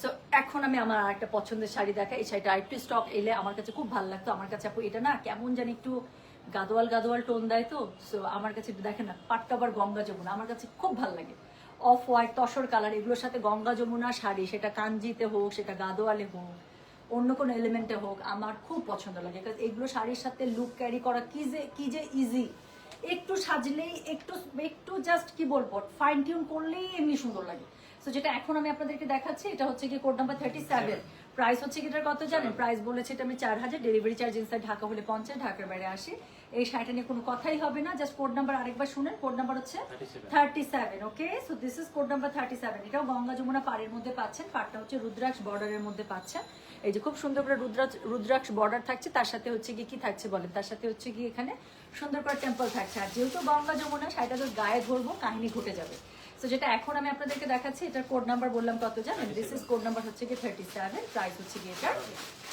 সো এখন আমি আমার একটা পছন্দের শাড়ি দেখাই, এই শাড়িটা আরেকটু স্টক এলে আমার কাছে খুব ভালো লাগতো। আমার কাছে আপু এটা না কেমন জানি একটু গাদোয়াল গাদোয়াল টোন দেয়, তো সো আমার কাছে দেখেন না পাট্টা আবার গঙ্গা যমুনা আমার কাছে খুব ভালো লাগে। অফ হোয়াইট তসর কালার এগুলোর সাথে গঙ্গা যমুনা শাড়ি, সেটা কাঞ্জিতে হোক, সেটা গাদোয়ালে হোক, অন্য কোনো এলিমেন্টে হোক, আমার খুব পছন্দ লাগে। কারণ এগুলো শাড়ির সাথে লুক ক্যারি করা কি যে ইজি, একটু সাজলেই একটু একটু জাস্ট কি বলবো ফাইন টিউন করলেই এমনি সুন্দর লাগে। সো যেটা এখন আমি আপনাদেরকে দেখাচ্ছি, এটা হচ্ছে কি কোড নাম্বার 37, প্রাইস হচ্ছে কি এটার কত জানেন, প্রাইস বলেছে এটা আমি 4000, ডেলিভারি চার্জ ইনসাইড ঢাকা হলে 50, ঢাকার বাইরে 80। এই শাড়িটা নিয়ে কোনো কথাই হবে না, জাস্ট কোড নাম্বার আরেকবার শুনেন, কোড নাম্বার হচ্ছে 37। Okay, so this is code number 37। এটাও গঙ্গা যমুনা পাড়ের মধ্যে পাচ্ছেন, পাড়টা হচ্ছে রুদ্রাক্ষ বর্ডারের মধ্যে পাচ্ছেন। এই যে খুব সুন্দর করে রুদ্রাক্ষ বর্ডার থাকছে, তার সাথে হচ্ছে কি থাকছে বলেন, তার সাথে হচ্ছে কি এখানে সুন্দর করে টেম্পল থাকছে। আর যেহেতু গঙ্গা যমুনা শাড়িটা তো গায়ে ধরবো কাহিনী ঘটে যাবে। সো যেটা এখন আমি আপনাদেরকে দেখাচ্ছি, এটার কোড নাম্বার বললাম কত জানেন, দিস ইজ কোড নাম্বার হচ্ছে কি 37, প্রাইস হচ্ছে কি এটা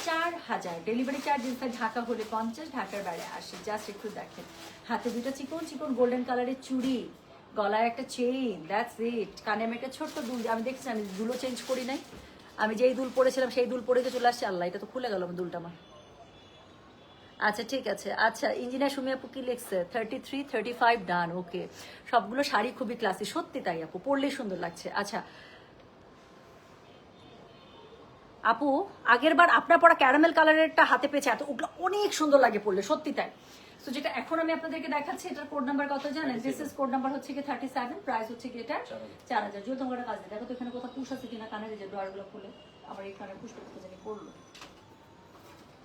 4000, ডেলিভারি চার্জ ইনসাইড ঢাকা হলে 50, ঢাকার বাইরে 80। জাস্ট একটু দেখেন, হাতে দুটো চিকন চিকন গোল্ডেন কালারের চুড়ি, গলায় একটা চেইন, দ্যাটস ইট। কানে আমি একটা ছোট্ট দুল, আমি দেখছি আমি দুলও চেঞ্জ করি নাই, আমি যেই দুল পরেছিলাম সেই দুল পরে চলে আসছে। আল্লাহ, এটা তো খুলে গেল আমার দুলটা আমার। আচ্ছা ঠিক আছে, আচ্ছা ইঞ্জিনিয়ার সুমি আপু কি লিখছে, 33, 35 ডান। ওকে, সবগুলো শাড়ি খুবই ক্লাসি, সত্যি তাই আপু, পরলেই সুন্দর লাগছে। আচ্ছা আপু, আগের বার আপনার পরা ক্যারামেল কালারেরটা হাতে পেয়েছে, এত ওগুলো অনেক সুন্দর লাগে পরলে, সত্যি তাই। তো যেটা এখন আমি আপনাদেরকে দেখাচ্ছি, এটার কোড নাম্বার কত জানেন, দিস ইজ কোড নাম্বার হচ্ছে কি 37, প্রাইস হচ্ছে কি এটা 4000। যদি তোমার কাজ দেখো তো এখানে কোথাও পুশ আছে কিনা, কানের যে ডোয়ারগুলো খুলে আবার এখানে পুশ করতে জানি পড়লো।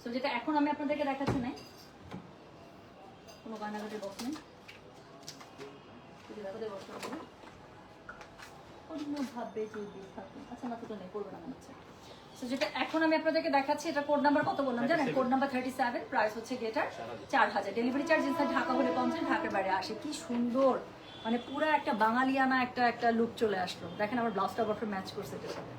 সো যেটা এখন আমি আপনাদেরকে দেখাচ্ছি না, কোনো গানাগাটের বক্স নেই, অন্যভাবে যদি থাকুন। আচ্ছা না, তো নেই, পড়বে না মনে হচ্ছে। সো যেটা এখন আমি আপনাদেরকে দেখাচ্ছি, এটা কোড নাম্বার কত বললাম জানেন, কোড নাম্বার 37, প্রাইস হচ্ছে গেটার 4000, ডেলিভারি চার্জ ইনসাইড ঢাকা হলে 50, ঢাকার বাইরে 80। কি সুন্দর, মানে পুরো একটা বাঙালিয়ানা একটা লুক চলে আসলো। দেখেন আমার ব্লাউজটা বড় ম্যাচ করছে এটার সাথে।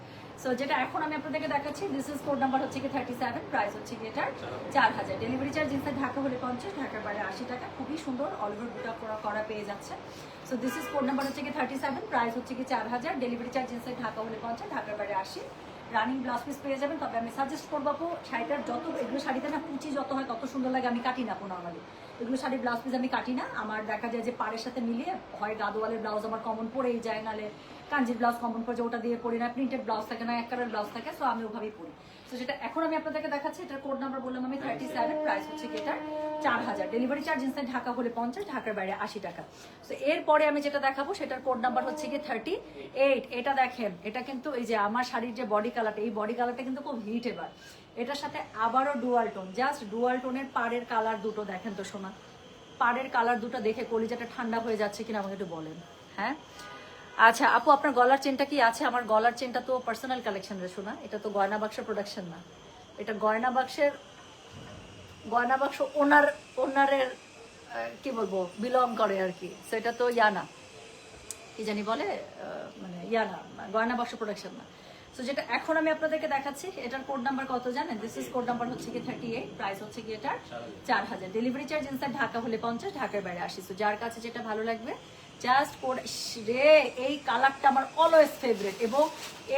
সো যেটা এখন আমি আপনাদেরকে দেখাচ্ছি, দিস ইজ কোড নাম্বার হচ্ছে কি 37, প্রাইস হচ্ছে কি এটার 4000, ডেলিভারি চার্জ ইনসাইড ঢাকা হলে 50, ঢাকার বাইরে 80 টাকা। খুবই সুন্দর অল ওভার বুটা করা পেয়ে যাচ্ছে। So this is code number হচ্ছে কি 37, প্রাইস হচ্ছে কি 4000, ডেলিভারি চার্জ ইনসাইড ঢাকা হলে 50, ঢাকার বাইরে 80। রানিং ব্লাউজ পিস পেয়ে যাবেন। তবে আমি সাজেস্ট করবো আপু, শাড়িটার যত এগুলো শাড়িতে না কুচি যত হয় তত সুন্দর লাগে, আমি কাটি না আপু নর্মালি এগুলো শাড়ির ব্লাউজ পিস আমি কাটি না। আমার দেখা যায় যে পাড়ের সাথে মিলিয়ে হয় গাদোয়ালের ব্লাউজ আমার কমন পরেই যায়, নাহলে কাঞ্জির ব্লাউজ কমন পড়ে, ওটা দিয়ে পরি না, প্রিন্টেড ব্লাউজ থাকে না, এক কালার ব্লাউজ থাকে, সো আমি ওভাবেই পরি। তো যেটা এখন আমি আপনাদেরকে দেখাচ্ছি, এটার কোড নাম্বার বললাম আমি 37, প্রাইস হচ্ছে এটার 4000, ডেলিভারি চার্জ ইনসাইড ঢাকা হলে 50, ঢাকার বাইরে 80 টাকা। তো এরপরে আমি যেটা দেখাবো সেটার কোড নাম্বার হচ্ছে গিয়ে 38। এটা দেখেন, এটা কিন্তু এই যে আমার শাড়ির যে বডি কালারটা, এই বডি কালারটা কিন্তু খুব হিট। এবার এটার সাথে আবারও ডুয়াল টোন, জাস্ট ডুয়াল টোনের পাড়ের কালার দুটো দেখেন তো সোনা, পাড়ের কালার দুটো দেখে কলিজাটা ঠান্ডা হয়ে যাচ্ছে কিনা আমাকে একটু বলেন। হ্যাঁ আচ্ছা আপু, আপনার গলার চেনটা কি আছে? আমার গলার চেনটা তো পার্সোনাল কালেকশন রে শোনা, এটা তো গয়না বাক্সের প্রোডাকশন না, এটা গয়না বাক্স ওনারের কি বলবো বিলং করে আর কি। সেটা তো না কি জানি বলে, মানে না, গয়না বাক্স প্রোডাকশন না। সো যেটা এখন আমি আপনাদেরকে দেখাচ্ছি, এটার কোড নাম্বার কত জানেন, দিস ইজ কোড নাম্বার হচ্ছে কি 38, প্রাইস হচ্ছে কি এটার 4000, ডেলিভারি চার্জ ইনসাইড ঢাকা হলে 50, ঢাকার বাইরে 80। সো যার কাছে যেটা ভালো লাগবে জাস্ট কোড রে। এই কালারটা আমার অলওয়েজ ফেভারিট, এবং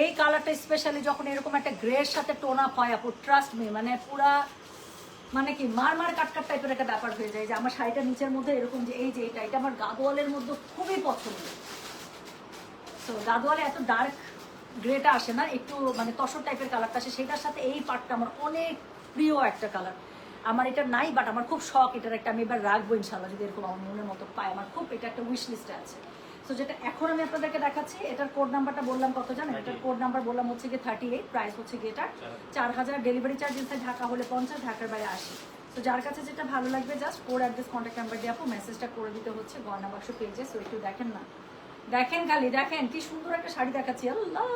এই কালারটা স্পেশালি যখন এরকম একটা গ্রের সাথে টোন আপ হয় আপু, ট্রাস্ট মি, মানে পুরা মানে কি মার কাটকাট টাইপের একটা ব্যাপার হয়ে যায়। যে আমার শাড়িটা নিচের মধ্যে এরকম যে এই যে এটা আমার গাদোয়ালের মধ্যে খুবই পছন্দ। তো গাদোয়ালে এত ডার্ক গ্রেটা আসে না, একটু মানে তসর টাইপের কালারটা আসে, সেটার সাথে এই পার্টটা আমার অনেক প্রিয় একটা কালার। আমার এটা নাই, বাট আমার খুব শখ এটার একটা, আমি এবার রাখবো ইনশাল্লাহ যদি এরকম আমার মনের মতো পাই, আমার খুব এটা একটা উইশ লিস্টে আছে। সো যেটা এখন আমি আপনাদেরকে দেখাচ্ছি, এটার কোড নাম্বারটা বললাম কত জানেন, এটার কোড নাম্বার বললাম হচ্ছে গিয়ে 38, প্রাইস হচ্ছে গিয়ে এটা 4000, ডেলিভারি চার্জ ইনসাইড ঢাকা হলে 50, ঢাকার বাইরে 80। তো যার কাছে যেটা ভালো লাগবে just code address contact number দিয়ে আপু মেসেজটা করে দিতে হচ্ছে গয়না বাক্স পেজে। সো একটু দেখেন না, দেখেন খালি দেখেন কি সুন্দর একটা শাড়ি দেখাচ্ছি। আল্লাহ,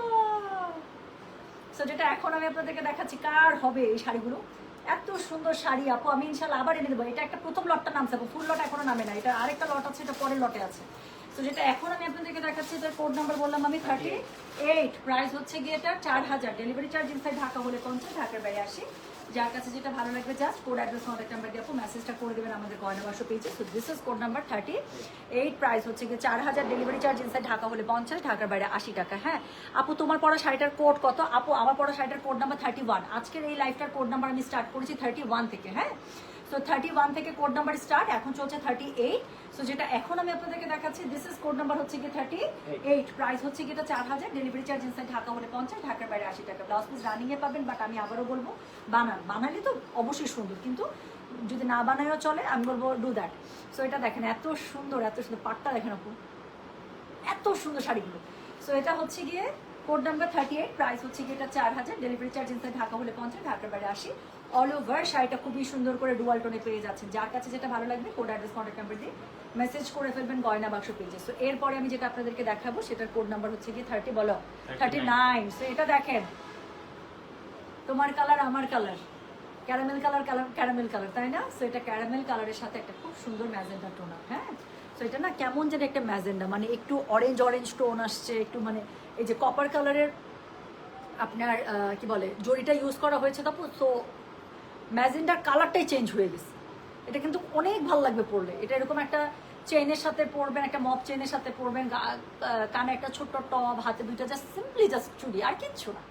সো যেটা এখন আমি আপনাদেরকে দেখাচ্ছি, কার হবে এই শাড়িগুলো, এত সুন্দর শাড়ি আপু, আমি ইনশাল্লাহ আবার এনে দেবো। এটা একটা প্রথম লটটা নামছে আপু, ফুল লট এখনো নামে না, এটা আরেকটা লট আছে, এটা পরের লটে আছে। তো যেটা এখন আমি আপনাদেরকে দেখাচ্ছি, এটার কোড নাম্বার বললাম আমি 38, প্রাইস হচ্ছে গিয়ে এটা 4000, ডেলিভারি চার্জ ইনসাইড ঢাকা হলে 50, ঢাকার বাইরে 80। যার কাছে যেটা ভালো লাগবে just code address contact number দিয়ে আপু মেসেজটা করে দেবেন আমাদের গয়না বাক্স পেজে। So this is code number 38, price হচ্ছে গিয়ে 4000, ডেলিভারি চার্জ ইনসাইড ঢাকা হলে 50, ঢাকার বাইরে 80 টাকা। হ্যাঁ আপু, তোমার পড়া শাড়িটার কোড কত? আপু আমার পড়া শাড়িটার কোড নাম্বার 31। আজকের এই লাইফটার কোড নাম্বার আমি স্টার্ট করেছি 31 থেকে। হ্যাঁ, সো 31 থেকে কোড নাম্বার স্টার্ট, এখন চলছে 38। সো যেটা এখন আমি আপনাদেরকে দেখাচ্ছি, দিস ইজ কোড নাম্বার হচ্ছে গিয়ে 38, প্রাইস হচ্ছে গিয়ে 4000, ডেলিভারি চার্জ ইনসাইড ঢাকা হলে 50, ঢাকার বাইরে 80 টাকা। ব্লাউজ পিস রানিং এ পাবেন, বাট আমি আবারও বলবো বানালে তো অবশ্যই সুন্দর, কিন্তু যদি না বানায়ও চলে, আমি বলবো ডু দ্যাট। সো এটা দেখেন এত সুন্দর, এত সুন্দর পাটটা দেখেন আপু, এত সুন্দর শাড়িগুলো। সো এটা হচ্ছে গিয়ে কোড নাম্বার 38, প্রাইস হচ্ছে গিয়ে এটা 4000, ডেলিভারি চার্জ ইনসাইড ঢাকা হলে 50, ঢাকার বাইরে 80। অল ওভার শাড়িটা খুবই সুন্দর করে ডুয়াল টোনে পেয়ে যাচ্ছেন। যার কাছে যেটা ভালো লাগবে কোড অ্যাড্রেস কন্ট্যাক্ট নাম্বার দিয়ে মেসেজ করে ফেলবেন গয়না বাক্স পেজে। সো এরপরে আমি যেটা আপনাদেরকে দেখাবো সেটার কোড নাম্বার হচ্ছে গিয়ে 30, বলো 39। সো এটা দেখেন, তোমার কালার আমার colour, caramel colour, caramel colour, তাই না? সো এটা ক্যারামেল কালারের সাথে একটা খুব সুন্দর ম্যাজেন্ডা টোন। হ্যাঁ, সো এটা না কেমন যেন একটা ম্যাজেন্ডা, মানে একটু অরেঞ্জ অরেঞ্জ টোন আসছে, একটু মানে এই যে কপার কালারের আপনার কি বলে জরিটা ইউজ করা হয়েছে, তারপর তো ম্যাজেন্ডার কালারটাই চেঞ্জ হয়ে গেছে। এটা কিন্তু অনেক ভালো লাগবে পরলে। এটা এরকম একটা চেইনের সাথে পরবেন, একটা মপ চেইনের সাথে পরবেন, কানে একটা ছোট্ট টপ, হাতে দুইটা, জাস্ট সিম্পলি জাস্ট চুড়ি, আর কিচ্ছু না,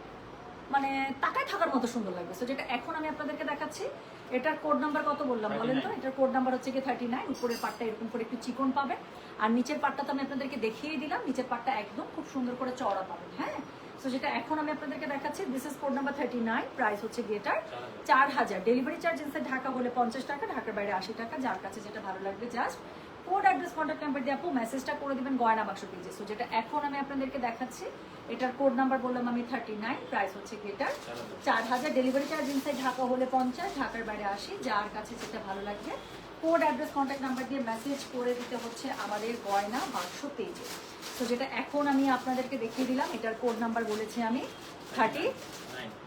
মানে তাকায় থাকার মতো সুন্দর লাগবে। সো যেটা এখন আমি আপনাদেরকে দেখাচ্ছি, এটার কোড নাম্বার কত বললাম বলেন তো? এটার কোড নাম্বার হচ্ছে কি 39। উপরের পাটটা এরকম করে একটু চিকন পাবেন, আর নিচের পাটটা তো আমি আপনাদেরকে দেখিয়ে দিলাম, নিচের পাটটা একদম খুব সুন্দর করে চওড়া পাবেন। হ্যাঁ, সো যেটা এখন আমি আপনাদেরকে দেখাচ্ছি, this is code number 39, price হচ্ছে গিয়েটার 4000, ডেলিভারি চার্জ ইনসাইড ঢাকা হলে 50 টাকা, ঢাকার বাইরে 80 টাকা। যার কাছে যেটা ভালো লাগবে just code address contact number দিয়ে আপু মেসেজটা করে দিবেন গয়না বাক্স পেজে। সো যেটা এখন আমি আপনাদেরকে দেখাচ্ছি, এটার কোড নাম্বার বললাম আমি 39, প্রাইস হচ্ছে গিয়েটার 4000, ডেলিভারি চার্জ ইনসাইড ঢাকা হলে 50, ঢাকার বাইরে 80। যার কাছে যেটা ভালো লাগবে কোড অ্যাড্রেস কন্ট্যাক্ট নাম্বার দিয়ে মেসেজ করে দিতে হচ্ছে আমাদের গয়না বাক্স পেজে। তো যেটা এখন আমি আপনাদেরকে দেখিয়ে দিলাম, এটার কোড নাম্বার বলেছি আমি 30,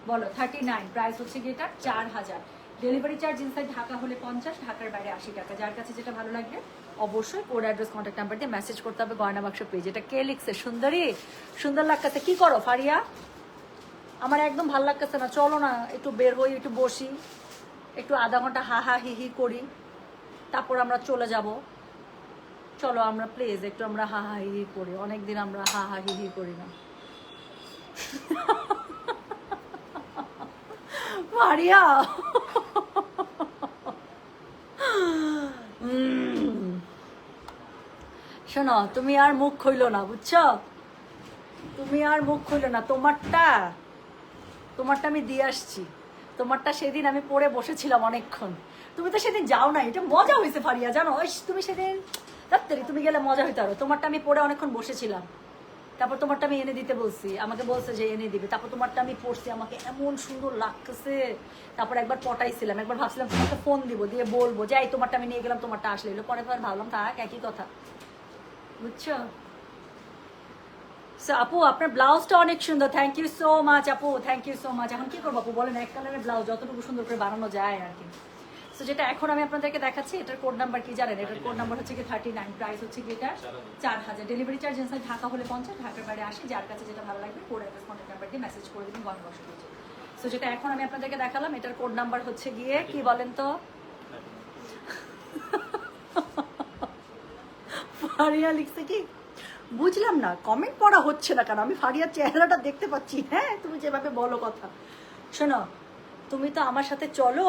বলো 39, প্রাইস হচ্ছে গিয়ে এটা 4000, ডেলিভারি চার্জ ইনসাইড ঢাকা হলে 50, ঢাকার বাইরে 80 টাকা। যার কাছে যেটা ভালো লাগবে অবশ্যই কোড অ্যাড্রেস কন্ট্যাক্ট নাম্বার দিয়ে মেসেজ করতে হবে গয়না বাক্স পেজ। এটা কে লিখছে? সুন্দরী, সুন্দর লাগতেছে। কি করো ফারিয়া? আমার একদম ভালো লাগতেছে না, চলো না একটু বের হই, একটু বসি, একটু আধা ঘন্টা হা হা হি হি করি, তারপর আমরা চলে যাব। চলো আমরা প্লিজ একটু আমরা হা হা হি হি করি, অনেকদিন আমরা হা হা হি হি করি না। মারিয়া শোনো, তুমি আর মুখ খুইলো না, বুঝছো? তুমি আর মুখ খুইলো না। তোমারটা আমি দিয়ে আসছি। তোমারটা সেদিন আমি পরে বসেছিলাম অনেকক্ষণ, তুমি তো সেদিন যাও না। এটা মজা হয়েছে ফারিয়া, জানো? তুমি সেদিন রাত্রি তুমি গেলে মজা হইতে আরো। তোমারটা আমি পরে অনেকক্ষণ বসেছিলাম, তারপর তোমারটা আমি এনে দিতে বলছি, আমাকে বলছে যে এনে দিবে। তারপর তোমারটা আমি পড়ছি, আমাকে এমন সুন্দর লাগতেছে। তারপর একবার পটাইছিলাম, একবার ভাবছিলাম তোমাকে ফোন দিব, দিয়ে বলবো যে এই তোমারটা আমি নিয়ে গেলাম, তোমারটা আসলে এলো। পরে ভাবলাম থাক, একই কথা, বুঝছো? আপু আপনার ব্লাউজটা অনেক সুন্দর, থ্যাংক ইউ সো মাচ আপু, থ্যাংক ইউ সো মাচ। এখন কি করবো আপু বলেন? এক কালারের ব্লাউজ যতটুকু সুন্দর করে বানানো যায় আর কি। সো যেটা এখন আমি আপনাদেরকে দেখাচ্ছি, এটার কোড নাম্বার কি জানেন? এটার কোড নাম্বার হচ্ছে কি 39, প্রাইস হচ্ছে কি এটা 4000, ডেলিভারি চার্জ ইনসাইড ঢাকা হলে 50, ঢাকার বাইরে 80। যার কাছে যেটা ভালো লাগবে কোড অ্যাড্রেস কন্ট্যাক্ট নাম্বার দিয়ে মেসেজ করে দিবেন গয়না বাক্স পেজে। সো যেটা এখন আমি আপনাদেরকে দেখালাম, এটার কোড নাম্বার হচ্ছে গিয়ে কি বলেন তো? ফারিয়া লিখছে কি বুঝলাম না, কমেন্ট পড়া হচ্ছে না কেন? আমি ফারিয়ার চেহারাটা দেখতে পাচ্ছি। হ্যাঁ, তুমি যেভাবে বলো কথা, শোনো, তুমি তো আমার সাথে চলো,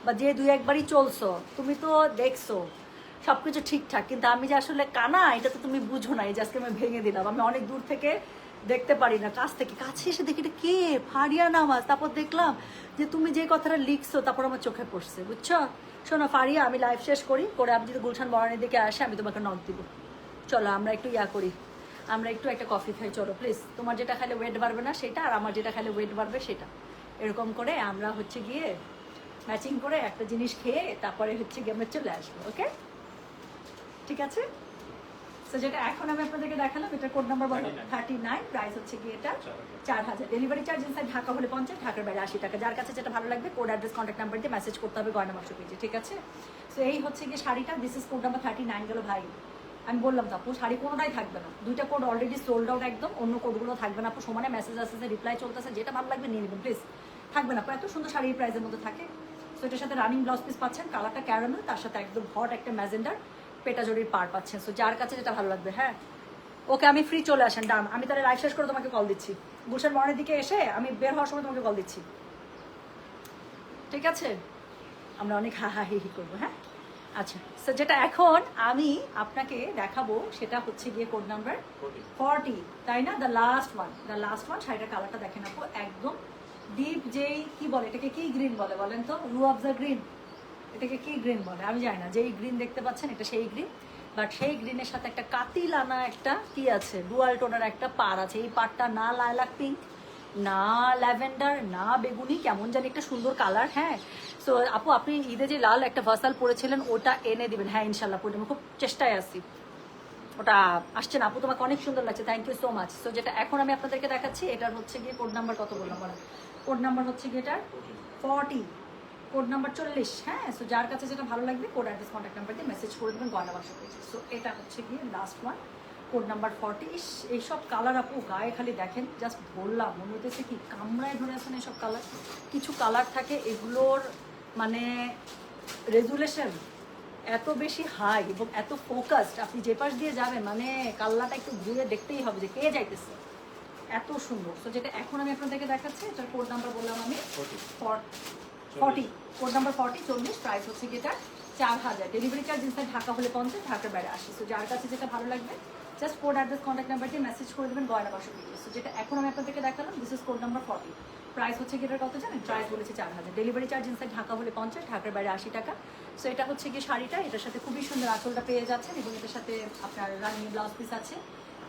বা যে দুই একবারই চলছো, তুমি তো দেখছো সবকিছু ঠিকঠাক, কিন্তু আমি যে আসলে কানা এটা তো তুমি বুঝো না। এই যে আজকে আমি ভেঙে দিলাম, আমি অনেক দূর থেকে দেখতে পারি না, কাছে এসে দেখি এটা কে? ফারিয়া নামাজ। তারপর দেখলাম যে তুমি যে কথাটা লিখছো, তারপর আমার চোখে পড়ছে, বুঝছো? শোনো ফারিয়া, আমি লাইভ শেষ করি, করে আমি যদি গুলশান বরানির দিকে আসে আমি তোমাকে নক দিব। চলো আমরা একটু করি, আমরা একটু একটা কফি খাই, চলো প্লিজ। তোমার যেটা খাইলে ওয়েট বাড়বে না সেটা, আর আমার যেটা খাইলে ওয়েট বাড়বে সেটা, এরকম করে আমরা হচ্ছে গিয়ে ম্যাচিং করে একটা জিনিস খেয়ে তারপরে হচ্ছে গিয়ে আমরা চলে আসবো। ওকে, ঠিক আছে? তো যেটা এখন আমি আপনাদেরকে দেখালাম, এটা কোড নাম্বার বলো 39, প্রাইস হচ্ছে কি এটা 4000, ডেলিভারি চার্জ ইনসাইড ঢাকা হলে 50, ঢাকার বাইরে 80 টাকা। যার কাছে যেটা ভালো লাগবে কোড অ্যাড্রেস কন্ট্যাক্ট নাম্বার দিয়ে মেসেজ করতে হবে গয়না বাক্স পেজে, ঠিক আছে? তো এই হচ্ছে গিয়ে শাড়িটা, দিস ইজ কোড নাম্বার 39 গেল ভাই। আমি বললাম তো আপু শাড়ি কোনোটাই থাকবে না, দুইটা কোড অলরেডি সোল্ড আউট একদম, অন্য কোডগুলো থাকবে না আপু। সমানে মেসেজ আসতেছে, রিপ্লাই চলতেছে, যেটা ভালো লাগবে নিয়ে নেবেন প্লিজ, থাকবে না আপু। এত সুন্দর শাড়ি এই প্রাইসের মধ্যে থাকে। সো এটার সাথে রানিং ব্লাউজ পিস পাচ্ছেন, কালারটা ক্যারামেল, তার সাথে একদম হট একটা ম্যাজেন্ডার পেটাজরির পার পাচ্ছেন। সো যার কাছে যেটা ভালো লাগবে, হ্যাঁ ওকে আমি ফ্রি চলে আসেন ডান, আমি তাহলে লাইভ শেষ করে তোমাকে কল দিচ্ছি, গুলশান মর্নের দিকে এসে আমি বের হওয়ার সময় তোমাকে কল দিচ্ছি, ঠিক আছে? আমরা অনেক হা হা হি হি করবো, হ্যাঁ? আচ্ছা, সো যেটা এখন আমি আপনাকে দেখাবো সেটা হচ্ছে গিয়ে কোড নাম্বার 40, তাই না? The last one. শাড়িটার কালারটা দেখেন আপু, একদম ডিপ যেই কি বলে এটাকে, কি গ্রিন বলে বলেন তো? রুয়াবজা গ্রিন, এটাকে কি গ্রিন বলে আমি জানি না। যেই গ্রিন দেখতে পাচ্ছেন এটা সেই গ্রিন, বাট সেই গ্রিনের সাথে একটা কাতিল আনা একটা কি আছে, ডুয়াল টোনের একটা পার আছে। এই পারটা না লাইলাক পিঙ্ক, না ল্যাভেন্ডার, না বেগুনি, কেমন জানি একটা সুন্দর কালার, হ্যাঁ? সো আপু আপনি ঈদে যে লাল একটা ভার্সাল পরেছিলেন ওটা এনে দিবেন, হ্যাঁ ইনশাল্লাহ পরে আমি খুব চেষ্টায় আছি। ওটা আসছে না আপু, তোমাকে অনেক সুন্দর লাগছে, thank you so much. So যেটা এখন আমি আপনাদেরকে দেখাচ্ছি এটার হচ্ছে গিয়ে কোড নাম্বার কত বললাম বলেন? কোড নাম্বার হচ্ছে গিয়ে এটার 40, কোড নাম্বার 40, হ্যাঁ? সো যার কাছে যেটা ভালো লাগবে কোড অ্যাড্রেস কন্ট্যাক্ট নাম্বার দিয়ে মেসেজ করে দেবেন গয়না বাক্স পেজে। সো এটা হচ্ছে গিয়ে লাস্ট ওয়ান, কোড নাম্বার 40। এইসব কালার আপু গায়ে খালি দেখেন, জাস্ট বললাম মনে হতেছে কি কামড়ায় ধরে আসেন এইসব কালার। কিছু কালার থাকে এগুলোর মানে রেজুলেশন এত বেশি হাই এবং এত ফোকাসড, আপনি যে পাশ দিয়ে যাবেন মানে কাল্লাটা একটু ঘুরে দেখতেই হবে যে কে যাইতেছে, এত সুন্দর। তো যেটা এখন আমি আপনাদেরকে দেখাচ্ছি এটার কোড নাম্বার বললাম আমি 40, কোড নাম্বার 40, প্রাইস হচ্ছে কি এটা 4000, ডেলিভারি চার্জ ইনসাইড ঢাকা হলে 50, ঢাকার বাইরে 80। সো যার কাছে যেটা ভালো লাগবে just code address contact number দিয়ে মেসেজ করে দেবেন গয়না বাক্স পেজে। সো যেটা এখন আমি আপনাদেরকে দেখালাম this is code number 40, price হচ্ছে কি এটার কত জানেন? প্রাইস বলেছে 4000, ডেলিভারি চার্জ ইনসাইড ঢাকা হলে 50, ঢাকার বাইরে 80 টাকা। সো এটা হচ্ছে কি শাড়িটা, এটার সাথে খুবই সুন্দর আঁচলটা পেয়ে যাচ্ছেন এবং এটার সাথে আপনার রানিং ব্লাউজ পিস আছে।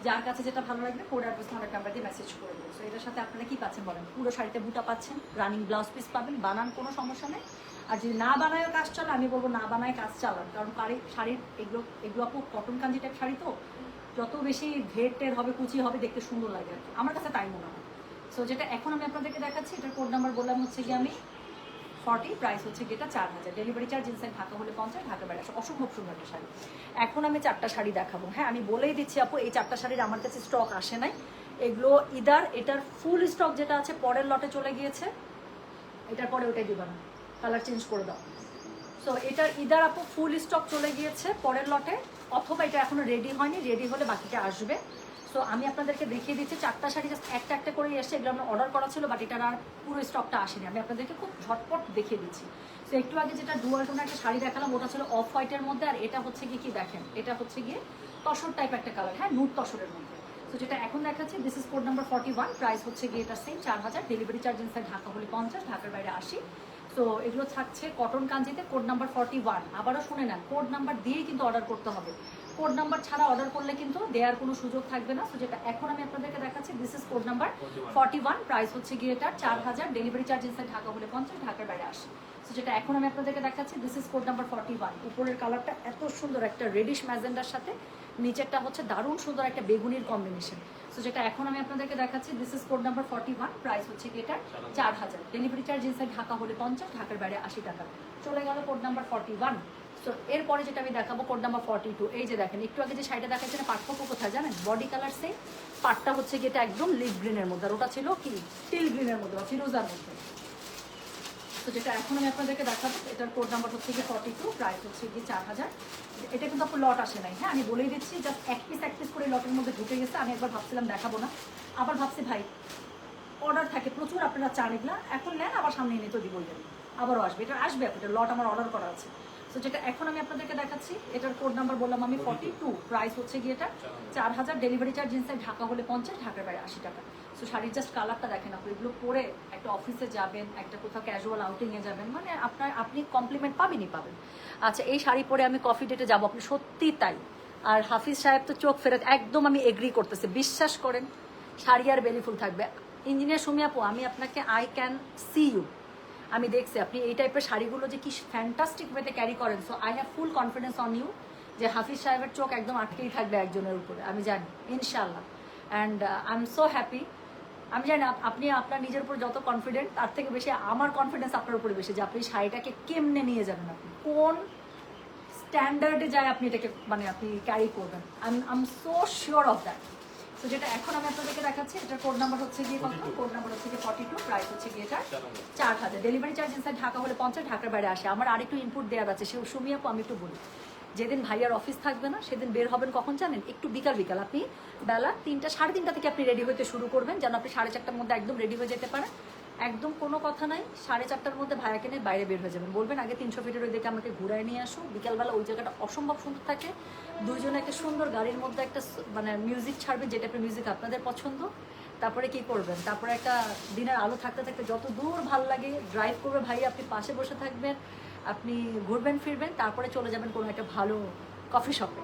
যার কাছে যেটা ভালো লাগবে কোড অ্যাড্রেস কন্ট্যাক্ট নাম্বার দিয়ে মেসেজ করে দেবো। সো এটার সাথে আপনারা কি পাচ্ছেন বলেন? পুরো শাড়িতে বুটা পাচ্ছেন, রানিং ব্লাউজ পিস পাবেন, বানান কোনো সমস্যা নেই। আর যদি না বানায়ও কাজ চালান, আমি বলবো না বানায় কাজ চালান, কারণ শাড়ির এগুলো আপু কটন কাঞ্জি টাইপ শাড়ি, তো যত বেশি ঘের হবে কুচি হবে দেখতে সুন্দর লাগে আর কি, আমার কাছে তাই মনে হয়। সো যেটা এখন আমি আপনাদেরকে দেখাচ্ছি এটার কোড নাম্বার বললাম হচ্ছে কি আমি 40, প্রাইস হচ্ছে কি এটা 4000, ডেলিভারি চার্জ ইনসাইড ঢাকা হলে 50, ঢাকার বাইরে 80। অসম্ভব সুন্দর একটা শাড়ি। এখন আমি 4টা শাড়ি দেখাবো, হ্যাঁ আমি বলেই দিচ্ছি আপু এই 4টা শাড়ির আমার কাছে স্টক আসে নাই, এগুলো এটার ফুল স্টক যেটা আছে পরের লটে চলে গিয়েছে, এটার পরে ওটাই দিবা না, কালার চেঞ্জ করে দাও। সো এটার আপু ফুল স্টক চলে গিয়েছে পরের লটে, অথবা এটা এখনো রেডি হয়নি, রেডি হলে বাকিটা আসবে। সো আমি আপনাদেরকে দেখিয়ে দিচ্ছি 4টা শাড়ি জাস্ট একটা একটা করে এসে, এগুলো আমার অর্ডার করা ছিল বাট এটার আর পুরো স্টকটা আসেনি, আমি আপনাদেরকে খুব ঝটপট দেখিয়ে দিচ্ছি। সো একটু আগে যেটা ডুয়াল টোনের একটা শাড়ি দেখালাম ওটা ছিল অফ হোয়াইটের মধ্যে, আর এটা হচ্ছে কি দেখেন, এটা হচ্ছে গিয়ে তসর টাইপ একটা কালার, হ্যাঁ নুট তসরের মধ্যে। তো যেটা এখন দেখাচ্ছি this is code number 41, price হচ্ছে গিয়ে এটা same 4000, delivery charge inside Dhaka হলে 50, ঢাকার বাইরে 80। সো এগুলো থাকছে কটন কাঞ্জিতে, কোড নাম্বার 41। আবারও শুনে নেন, কোড নাম্বার দিয়েই কিন্তু অর্ডার করতে হবে, কোড নাম্বার ছাড়া অর্ডার করলে কিন্তু দেওয়ার কোনো সুযোগ থাকবে না। সো যেটা এখন আমি আপনাদেরকে দেখাচ্ছি this is code number 41, price হচ্ছে গিয়ে এটা 4000, ডেলিভারি চার্জ ইনসাইড ঢাকা হলে 50, ঢাকার বাইরে 80। সো যেটা এখন আমি আপনাদেরকে দেখাচ্ছি দিস ইজ কোড নাম্বার 41, উপরের কালারটা এত সুন্দর একটা রেডিশ ম্যাজেন্ডার সাথে, নিচেরটা হচ্ছে দারুণ সুন্দর একটা বেগুনির কম্বিনেশন। সো যেটা এখন আমি আপনাদেরকে দেখাচ্ছি this is code number 41, price হচ্ছে কি এটা 4000, ডেলিভারি চার্জ ইনসাইড ঢাকা হলে 50, ঢাকার বাইরে 80 টাকা। চলে গেল কোড নাম্বার 41। সো এরপরে যেটা আমি দেখাবো কোড নাম্বার 42, এই যে দেখেন একটু আগে যে শাড়িটা দেখাচ্ছেন পার্থক্য কোথায় জানেন? বডি কালার সেম, পাটটা হচ্ছে কি এটা একদম লিভ গ্রিনের মধ্যে, আর ওটা ছিল কি টিল গ্রিনের মধ্যে বা ফিরোজার মধ্যে। তো যেটা এখন আমি আপনাদেরকে দেখাবো এটার কোড নাম্বার হচ্ছে গিয়ে 42, প্রাইস হচ্ছে গিয়ে 4000। এটা কিন্তু আপনার লট আসে নাই, হ্যাঁ আমি বলেই দিচ্ছি, জাস্ট এক পিস করে লটের মধ্যে ঢুকে গেছে। আমি একবার ভাবছিলাম দেখাবো না, আবার ভাবছি ভাই অর্ডার থাকে প্রচুর, আপনারা চান এগুলা এখন নেন, আবার সামনে এনে তো দিবই দেবেন, আবারও আসবে, এটা আসবে, এটা লট আমার অর্ডার করা আছে। তো যেটা এখন আমি আপনাদেরকে দেখাচ্ছি এটার কোড নাম্বার বললাম আমি 42, প্রাইস হচ্ছে গিয়ে এটা 4000, ডেলিভারি চার্জ ইনসাইড ঢাকা হলে 50, ঢাকার বাইরে 80 টাকা। সো শাড়ির জাস্ট কালারটা দেখেন আপনি, এগুলো পরে একটা অফিসে যাবেন, একটা কোথাও ক্যাজুয়াল আউটিংয়ে যাবেন, মানে আপনি কমপ্লিমেন্ট পাবেনই পাবেন। আচ্ছা এই শাড়ি পরে আমি কফি ডেটে যাবো, আপনি সত্যি তাই। আর হাফিজ সাহেব তো চোখ ফেরত, একদম আমি এগ্রি করতেছি, বিশ্বাস করেন শাড়ি আর বেলিফুল থাকবে। ইঞ্জিনিয়ার সুমি আপু আমি আপনাকে আই ক্যান সি ইউ, আমি দেখছি আপনি এই টাইপের শাড়িগুলো যে কি ফ্যান্টাস্টিক ওয়েতে ক্যারি করেন। So I have full confidence on you, যে হাফিজ সাহেবের চোখ একদম আটকেই থাকবে একজনের উপরে, আমি জানি ইনশাল্লাহ। And I am so happy. আমি জানি আপনি আপনার নিজের উপর যত কনফিডেন্ট, তার থেকে বেশি আমার কনফিডেন্স আপনার উপরে বেশি, যে আপনি শাড়িটাকে কেমনে নিয়ে যাবেন, আপনি কোন স্ট্যান্ডার্ডে যায় আপনি এটাকে মানে আপনি ক্যারি করবেন। I am so sure of that. তো যেটা এখন আমি আপনাদেরকে দেখাচ্ছি, এটার কোড নাম্বার হচ্ছে গিয়ে কত, কোড নাম্বার হচ্ছে গিয়ে 42, প্রাইস হচ্ছে গিয়ে এটা 4000। ডেলিভারি চার্জ ইনসাইড ঢাকা হলে 50, ঢাকার বাইরে আসে। আমার আরেকটু ইনপুট দেওয়া আছে, সে সুমি আপু আমি একটু বলি। যেদিন ভাইয়ার অফিস থাকবে না সেদিন বের হবেন কখন জানেন, একটু বিকাল বিকাল, আপনি বেলা 3টা 3:30 থেকে আপনি রেডি হতে শুরু করবেন, যেন আপনি 4:30টার মধ্যে একদম রেডি হয়ে যেতে পারেন। একদম কোনো কথা নাই, 4:30টার মধ্যে ভাইয়াকে নিয়ে বাইরে বের হয়ে যাবেন, বলবেন আগে 300 ফিটের ওই দিকে আমাকে ঘুরায় নিয়ে আসো। বিকালবেলা ওই জায়গাটা অসম্ভব সুন্দর থাকে, দুইজনে একটা সুন্দর গাড়ির মধ্যে একটা মানে মিউজিক ছাড়বেন, যে টাইপের মিউজিক আপনাদের পছন্দ। তারপরে কি করবেন, তারপরে একটা দিনের আলো থাকতে থাকতে যত দূর ভাল লাগে ড্রাইভ করবে ভাইয়া, আপনি পাশে বসে থাকবেন, আপনি ঘুরবেন ফিরবেন, তারপরে চলে যাবেন কোনো একটা ভালো কফি শপে,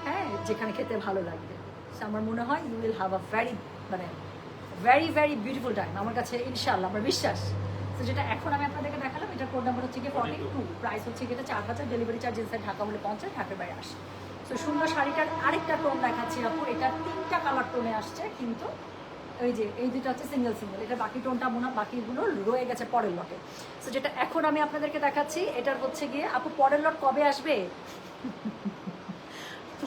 হ্যাঁ, যেখানে খেতে ভালো লাগবে। আমার মনে হয় ইউ উইল হ্যাভ আ মানে ভেরি ভেরি বিউটিফুল টাইম আমার কাছে, ইনশাআল্লাহ আমার বিশ্বাস। তো যেটা এখন আমি আপনাদেরকে দেখালাম, এটার কোড নাম্বার হচ্ছে গিয়ে 42, প্রাইস হচ্ছে গিয়ে 4000, ডেলিভারি চার্জ ইনসাইড ঢাকা হলে 50, ঢাকার বাইরে আসে। তো সুন্দর শাড়িটার আরেকটা টোন দেখাচ্ছি আপু, এটা 3টা কালার টোনে আসছে, কিন্তু ওই যে এই দুটো হচ্ছে সিঙ্গেল সিঙ্গেল, এটা বাকি টোনটা মনে হয় বাকিগুলো রয়ে গেছে পরের লটে। তো যেটা এখন আমি আপনাদেরকে দেখাচ্ছি, এটার হচ্ছে গিয়ে আপু পরের লট কবে আসবে?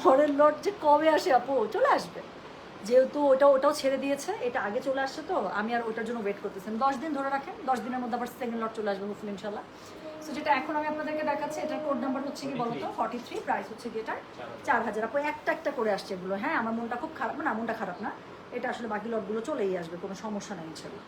পরের লট যে কবে আসে আপু, চলে আসবে, যেহেতু ওটাও ছেড়ে দিয়েছে, এটা আগে চলে আসছে, তো আমি আর ওটার জন্য ওয়েট করতেছি। 10 দিন ধরে রাখেন, 10 দিনের মধ্যে আবার সেকেন্ড লট চলে আসবে হোপফুলি ইনশাল্লাহ। সো যেটা এখন আমি আপনাদেরকে দেখাচ্ছি, এটার কোড নাম্বার হচ্ছে কি বলতো 43, প্রাইস হচ্ছে কি এটা 4000। আপু একটা একটা করে আসছে এগুলো, হ্যাঁ আমার মনটা খুব খারাপ না, মনটা খারাপ না, এটা আসলে বাকি লটগুলো চলেই আসবে, কোনো সমস্যা নেই ইনশাল্লাহ।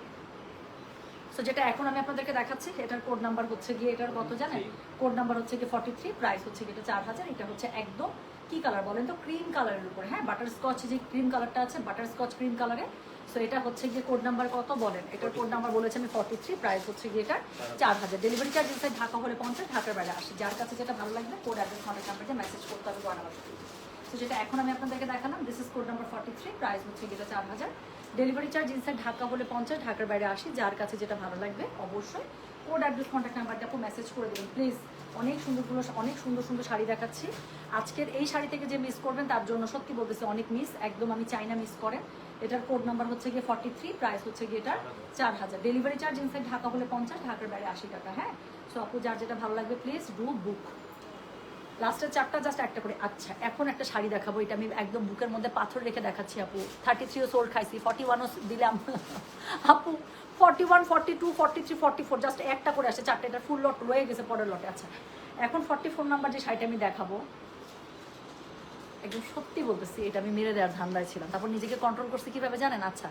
সো যেটা এখন আমি আপনাদেরকে দেখাচ্ছি, এটার কোড নাম্বার হচ্ছে গিয়ে এটার কত জানেন, কোড নাম্বার হচ্ছে গিয়ে 43, প্রাইস হচ্ছে গিয়ে এটা 4000। এটা হচ্ছে একদম কি কালার বলেন তো, ক্রিম কালারের উপরে, হ্যাঁ বাটার স্কচ, যে ক্রিম কালারটা আছে বাটার স্কচ ক্রিম কালারে। সো এটা হচ্ছে গিয়ে কোড নাম্বার কত বলেন, এটার কোড নাম্বার বলেছে আমি 43, প্রাইস হচ্ছে গিয়ে এটা 4000। ডেলিভারি চার্জ ইনসাইড ঢাকা হলে 50, ঢাকার বাইরে আসে। যার কাছে যেটা ভালো লাগবে কোড অ্যাড্রেস কন্ট্যাক্ট নাম্বারে মেসেজ করতে হবে গয়না বাক্স। তো যেটা এখন আমি আপনাদেরকে দেখালাম, this is code number 43, price হচ্ছে গিয়ে 4000। ডেলিভারি চার্জ ইনসাইড ঢাকা হলে 50, ঢাকার বাইরে আসি। যার কাছে যেটা ভালো লাগবে অবশ্যই কোড অ্যাড্রেস কন্ট্যাক্ট নাম্বারটা আপু মেসেজ করে দেবেন প্লিজ। অনেক সুন্দর সুন্দর শাড়ি দেখাচ্ছি আজকের। এই শাড়ি থেকে যে মিস করবেন তার জন্য সত্যি বলতেছি অনেক মিস, একদম আমি চাই না মিস করেন। এটার কোড নাম্বার হচ্ছে গিয়ে 43, প্রাইস হচ্ছে গিয়ে এটা 4000। ডেলিভারি চার্জ ইনসাইড ঢাকা হলে 50, ঢাকার বাইরে 80 টাকা। হ্যাঁ, সো আপু যার যেটা ভালো লাগবে প্লিজ ডু বুক। লাস্টের 4টা জাস্ট একটা করে। আচ্ছা এখন একটা শাড়ি দেখাবো, এটা আমি একদম বুকের মধ্যে পাথর রেখে দেখাচ্ছি আপু। 33ও সোল্ড খাইছি, 41ও দিলাম আপু, 41, 42, 43, 44 জাস্ট একটা করে আসে, 4টা, এটা ফুল লট রয়ে গেছে পরের লটে। আচ্ছা এখন 44 নাম্বার যে শাড়িটা আমি দেখাবো, একদম সত্যি বলতেছি এটা আমি মেরে দেওয়ার ধান্দায় ছিলাম, তারপর নিজেকে কন্ট্রোল করছি কিভাবে জানেন। আচ্ছা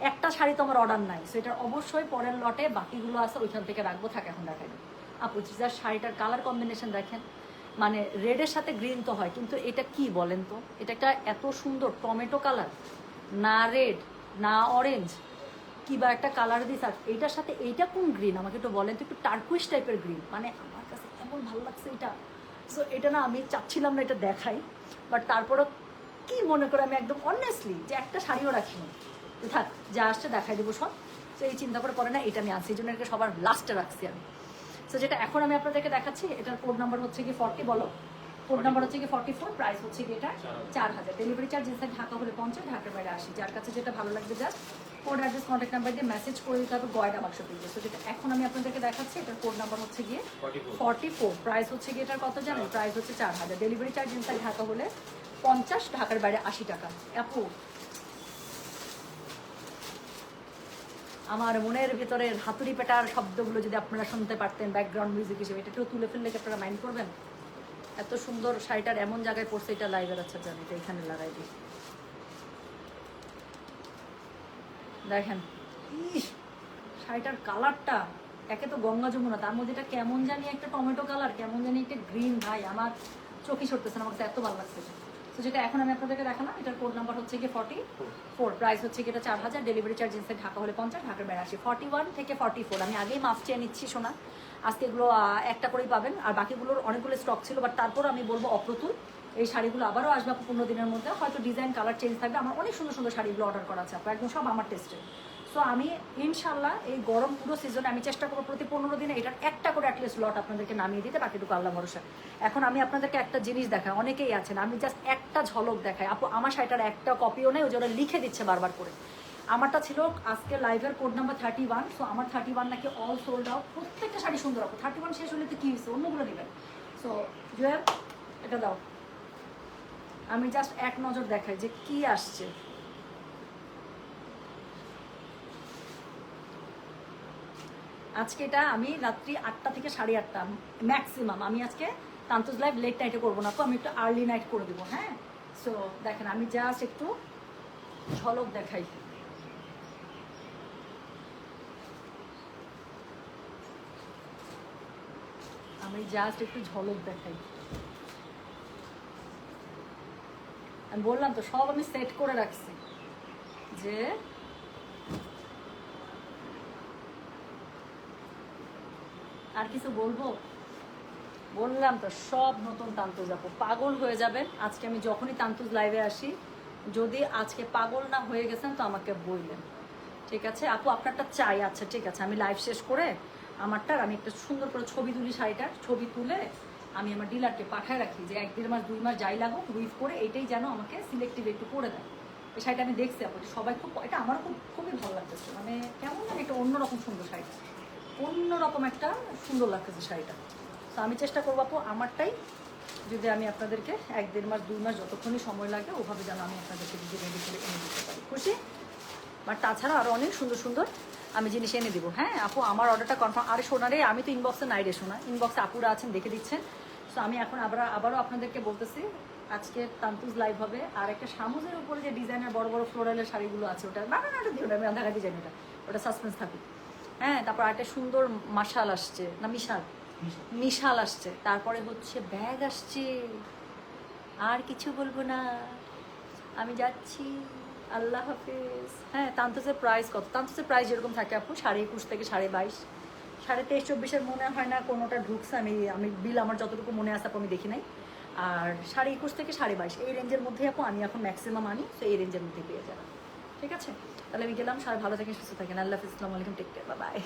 একটা শাড়ি তো আমার অর্ডার নাই, সো এটা অবশ্যই পরের লটে বাকিগুলো আছে ওইখান থেকে রাখবো, থাকে এখন দেখাই দেবো আপু। যার শাড়িটার কালার কম্বিনেশন দেখেন, মানে রেডের সাথে গ্রিন তো হয়, কিন্তু এটা কি বলেন তো, এটা একটা এত সুন্দর টমেটো কালার, না রেড না অরেঞ্জ, কি বা একটা কালার দিস। আর এইটার সাথে এইটা কোন গ্রিন আমাকে একটু বলেন তো, একটু টার্কুইশ টাইপের গ্রিন, মানে আমার কাছে এমন ভালো লাগছে এটা। সো এটা না আমি চাচ্ছিলাম না এটা দেখাই, বাট তারপরও কি মনে করে আমি একদম অনেস্টলি যে একটা শাড়িও রাখিনি, থাক যা আসছে দেখাই দেবো সব। তো এই চিন্তা করে পরে না এটা আমি আনছি, এই জন্য এটাকে সবার লাস্টে রাখছি আমি। সো যেটা এখন আমি আপনাদেরকে দেখাচ্ছি, এটার কোড নাম্বার হচ্ছে কি 40, বলো কোড নাম্বার হচ্ছে কি 44, প্রাইস হচ্ছে কি এটা 4000। ডেলিভারি চার্জ ইনসাইড ঢাকা হলে 50, ঢাকার বাইরে আসি। যার কাছে যেটা ভালো লাগবে just code address contact number দিয়ে মেসেজ করে দিতে হবে গয়না বাক্স পেয়ে। সো যেটা এখন আমি আপনাদেরকে দেখাচ্ছি, এটার কোড নাম্বার হচ্ছে গিয়ে 44, প্রাইস হচ্ছে গিয়ে এটার কত জানেন, প্রাইস হচ্ছে 4000। ডেলিভারি চার্জ ইনসাইড ঢাকা হলে 50, ঢাকার বাইরে 80 টাকা। আপু আমার মনের ভিতরের হাতুড়ি পেটার শব্দগুলো যদি আপনারা শুনতে পারতেন ব্যাকগ্রাউন্ড মিউজিক হিসেবে, এটা একটু তুলে ফেললে কি আপনারা মাইন্ড করবেন? এত সুন্দর শাড়িটার এমন জায়গায় পড়ছে, এটা লাইভের আচ্ছা জানি এটা এখানে লাগাই দিই, দেখেন ইস শাড়িটার কালারটা একে তো গঙ্গা যমুনা, তার মধ্যে এটা কেমন জানি একটা টমেটো কালার, কেমন জানি একটা গ্রিন, ভাই আমার চোখই সরতেছে না, আমার কাছে এত ভালো লাগছে। তো যেটা এখন আমি আপনাদেরকে দেখালাম, এটার কোড নাম্বার হচ্ছে গিয়ে 44, প্রাইস হচ্ছে গিয়ে এটা 4000। ডেলিভারি চার্জ ইনসাইড ঢাকা হলে 50, ঢাকার বাইরে আসে। 41 থেকে 44 আমি আগেই মাফ চেয়ে নিচ্ছি শোনা, আজকে এগুলো একটা করেই পাবেন, আর বাকিগুলোর অনেকগুলো স্টক ছিল, বাট তারপর আমি বলবো অপ্রতুল এই শাড়িগুলো আবারও আসবে 15 দিনের মধ্যে, হয়তো ডিজাইন কালার চেঞ্জ থাকবে। আমার অনেক সুন্দর সুন্দর শাড়িগুলো অর্ডার করা আছে আপনার, একদম সব আমার টেস্টে। সো সো আমি ইনশাল্লাহ এই গরম পুরো সিজনে আমি চেষ্টা করবো প্রতি 15 দিনে এটার একটা করে অ্যাটলিস্ট লট আপনাদেরকে নামিয়ে দিতে, বাকিটুকু আল্লাহ ভরসা। এখন আমি আপনাদেরকে একটা জিনিস দেখাই, অনেকেই আছেন, আমি জাস্ট একটা ঝলক দেখাই। আপু আমার শাড়িটার একটা কপিও নেই, ওই যে ওরা লিখে দিচ্ছে বারবার করে। আমারটা ছিল আজকে লাইভের কোড নাম্বার 31। সো আমার 31 নাকি অল সোল্ড আউট। প্রত্যেকটা শাড়ি সুন্দর আপু, 31 শেষ হলে তো কি হয়েছে, অন্যগুলো নেবেন। সো জুয়েল এটা দাও, আমি জাস্ট এক নজর দেখাই যে কি আসছে। আজকে এটা আমি রাত্রি 8টা থেকে 8:30 ম্যাক্সিমাম। আমি আজকে তান্তুজ লাইভ লেট নাইটে করবো না, তো আমি একটু আর্লি নাইট করে দেবো। হ্যাঁ, সো দেখেন আমি জাস্ট একটু ঝলক দেখাই। আমি জাস্ট একটু ঝলক দেখাই। আমি বললাম তো সব আমি সেট করে রাখছি যে আর কিছু বলবো, বললাম তো সব নতুন তান্তুজ আপু, পাগল হয়ে যাবেন আজকে আমি যখনই তান্তুজ লাইভে আসি। যদি আজকে পাগল না হয়ে গেছেন তো আমাকে বললেন, ঠিক আছে আপু আপনারটা চাই। আচ্ছা ঠিক আছে, আমি লাইভ শেষ করে আমারটার আমি একটা সুন্দর করে ছবি তুলি, শাড়িটার ছবি তুলে আমি আমার ডিলারকে পাঠায় রাখি যে 1-1.5 মাস 2 মাস যাই লাগুক উইথ করে এইটাই যেন আমাকে সিলেক্টিভ একটু করে দেয়। এই শাড়িটা আমি দেখছি আপু, সবাই খুব, এটা আমার খুবই ভালো লাগতেছে, মানে কেমন না একটা অন্যরকম সুন্দর শাড়িটা, অন্যরকম একটা সুন্দর লাগতেছে শাড়িটা। তো আমি চেষ্টা করবো আপু আমারটাই যদি আমি আপনাদেরকে 1-1.5 মাস 2 মাস যতক্ষণই সময় লাগে ওভাবে যেন আমি আপনাদেরকে যদি রেডি করে এনে দিতে পারি, খুশি। বাট তাছাড়া আরও অনেক সুন্দর সুন্দর আমি জিনিস এনে দেবো। হ্যাঁ আপু আমার অর্ডারটা কনফার্ম। আরে সোনারে আমি তো ইনবক্সে নাই রে শোনা, ইনবক্সে আপুরা আছেন দেখে দিচ্ছেন। সো আমি এখন আবারও আপনাদেরকে বলতেছি আজকে তান্তুজ লাইভ হবে। আর একটা সামুজের উপরে যে ডিজাইনের বড় বড় ফ্লোরালের শাড়িগুলো আছে ওটা না না দিও না, আমি দেখা ডিজাইন ওটা সাসপেন্স থাকুক। হ্যাঁ, তারপর একটা সুন্দর মাশাল আসছে, না মিশাল আসছে, তারপরে হচ্ছে ব্যাগ আসছে। আর কিছু বলবো না, আমি যাচ্ছি, আল্লাহ হাফিজ। হ্যাঁ, তান্তুজের প্রাইস কত? তান্তুজের প্রাইস যেরকম থাকে আপু 21.5 থেকে 22.5, 23-24 মনে হয় না কোনোটা ঢুকছে। আমি বিল আমার যতটুকু মনে আছে আপু আমি দেখি নাই। আর 21.5 থেকে 22.5 এই রেঞ্জের মধ্যে আপু আমি এখন ম্যাক্সিমাম আনি, তো এই রেঞ্জের মধ্যে পেয়ে যাবেন। ঠিক আছে, তাহলে আমি গেলাম। সবাই ভালো থাকেন, সুস্থ থাকেন, আল্লাহ হাফিজ, আসসালামু আলাইকুম, টেক কেয়ার, বাই বাই।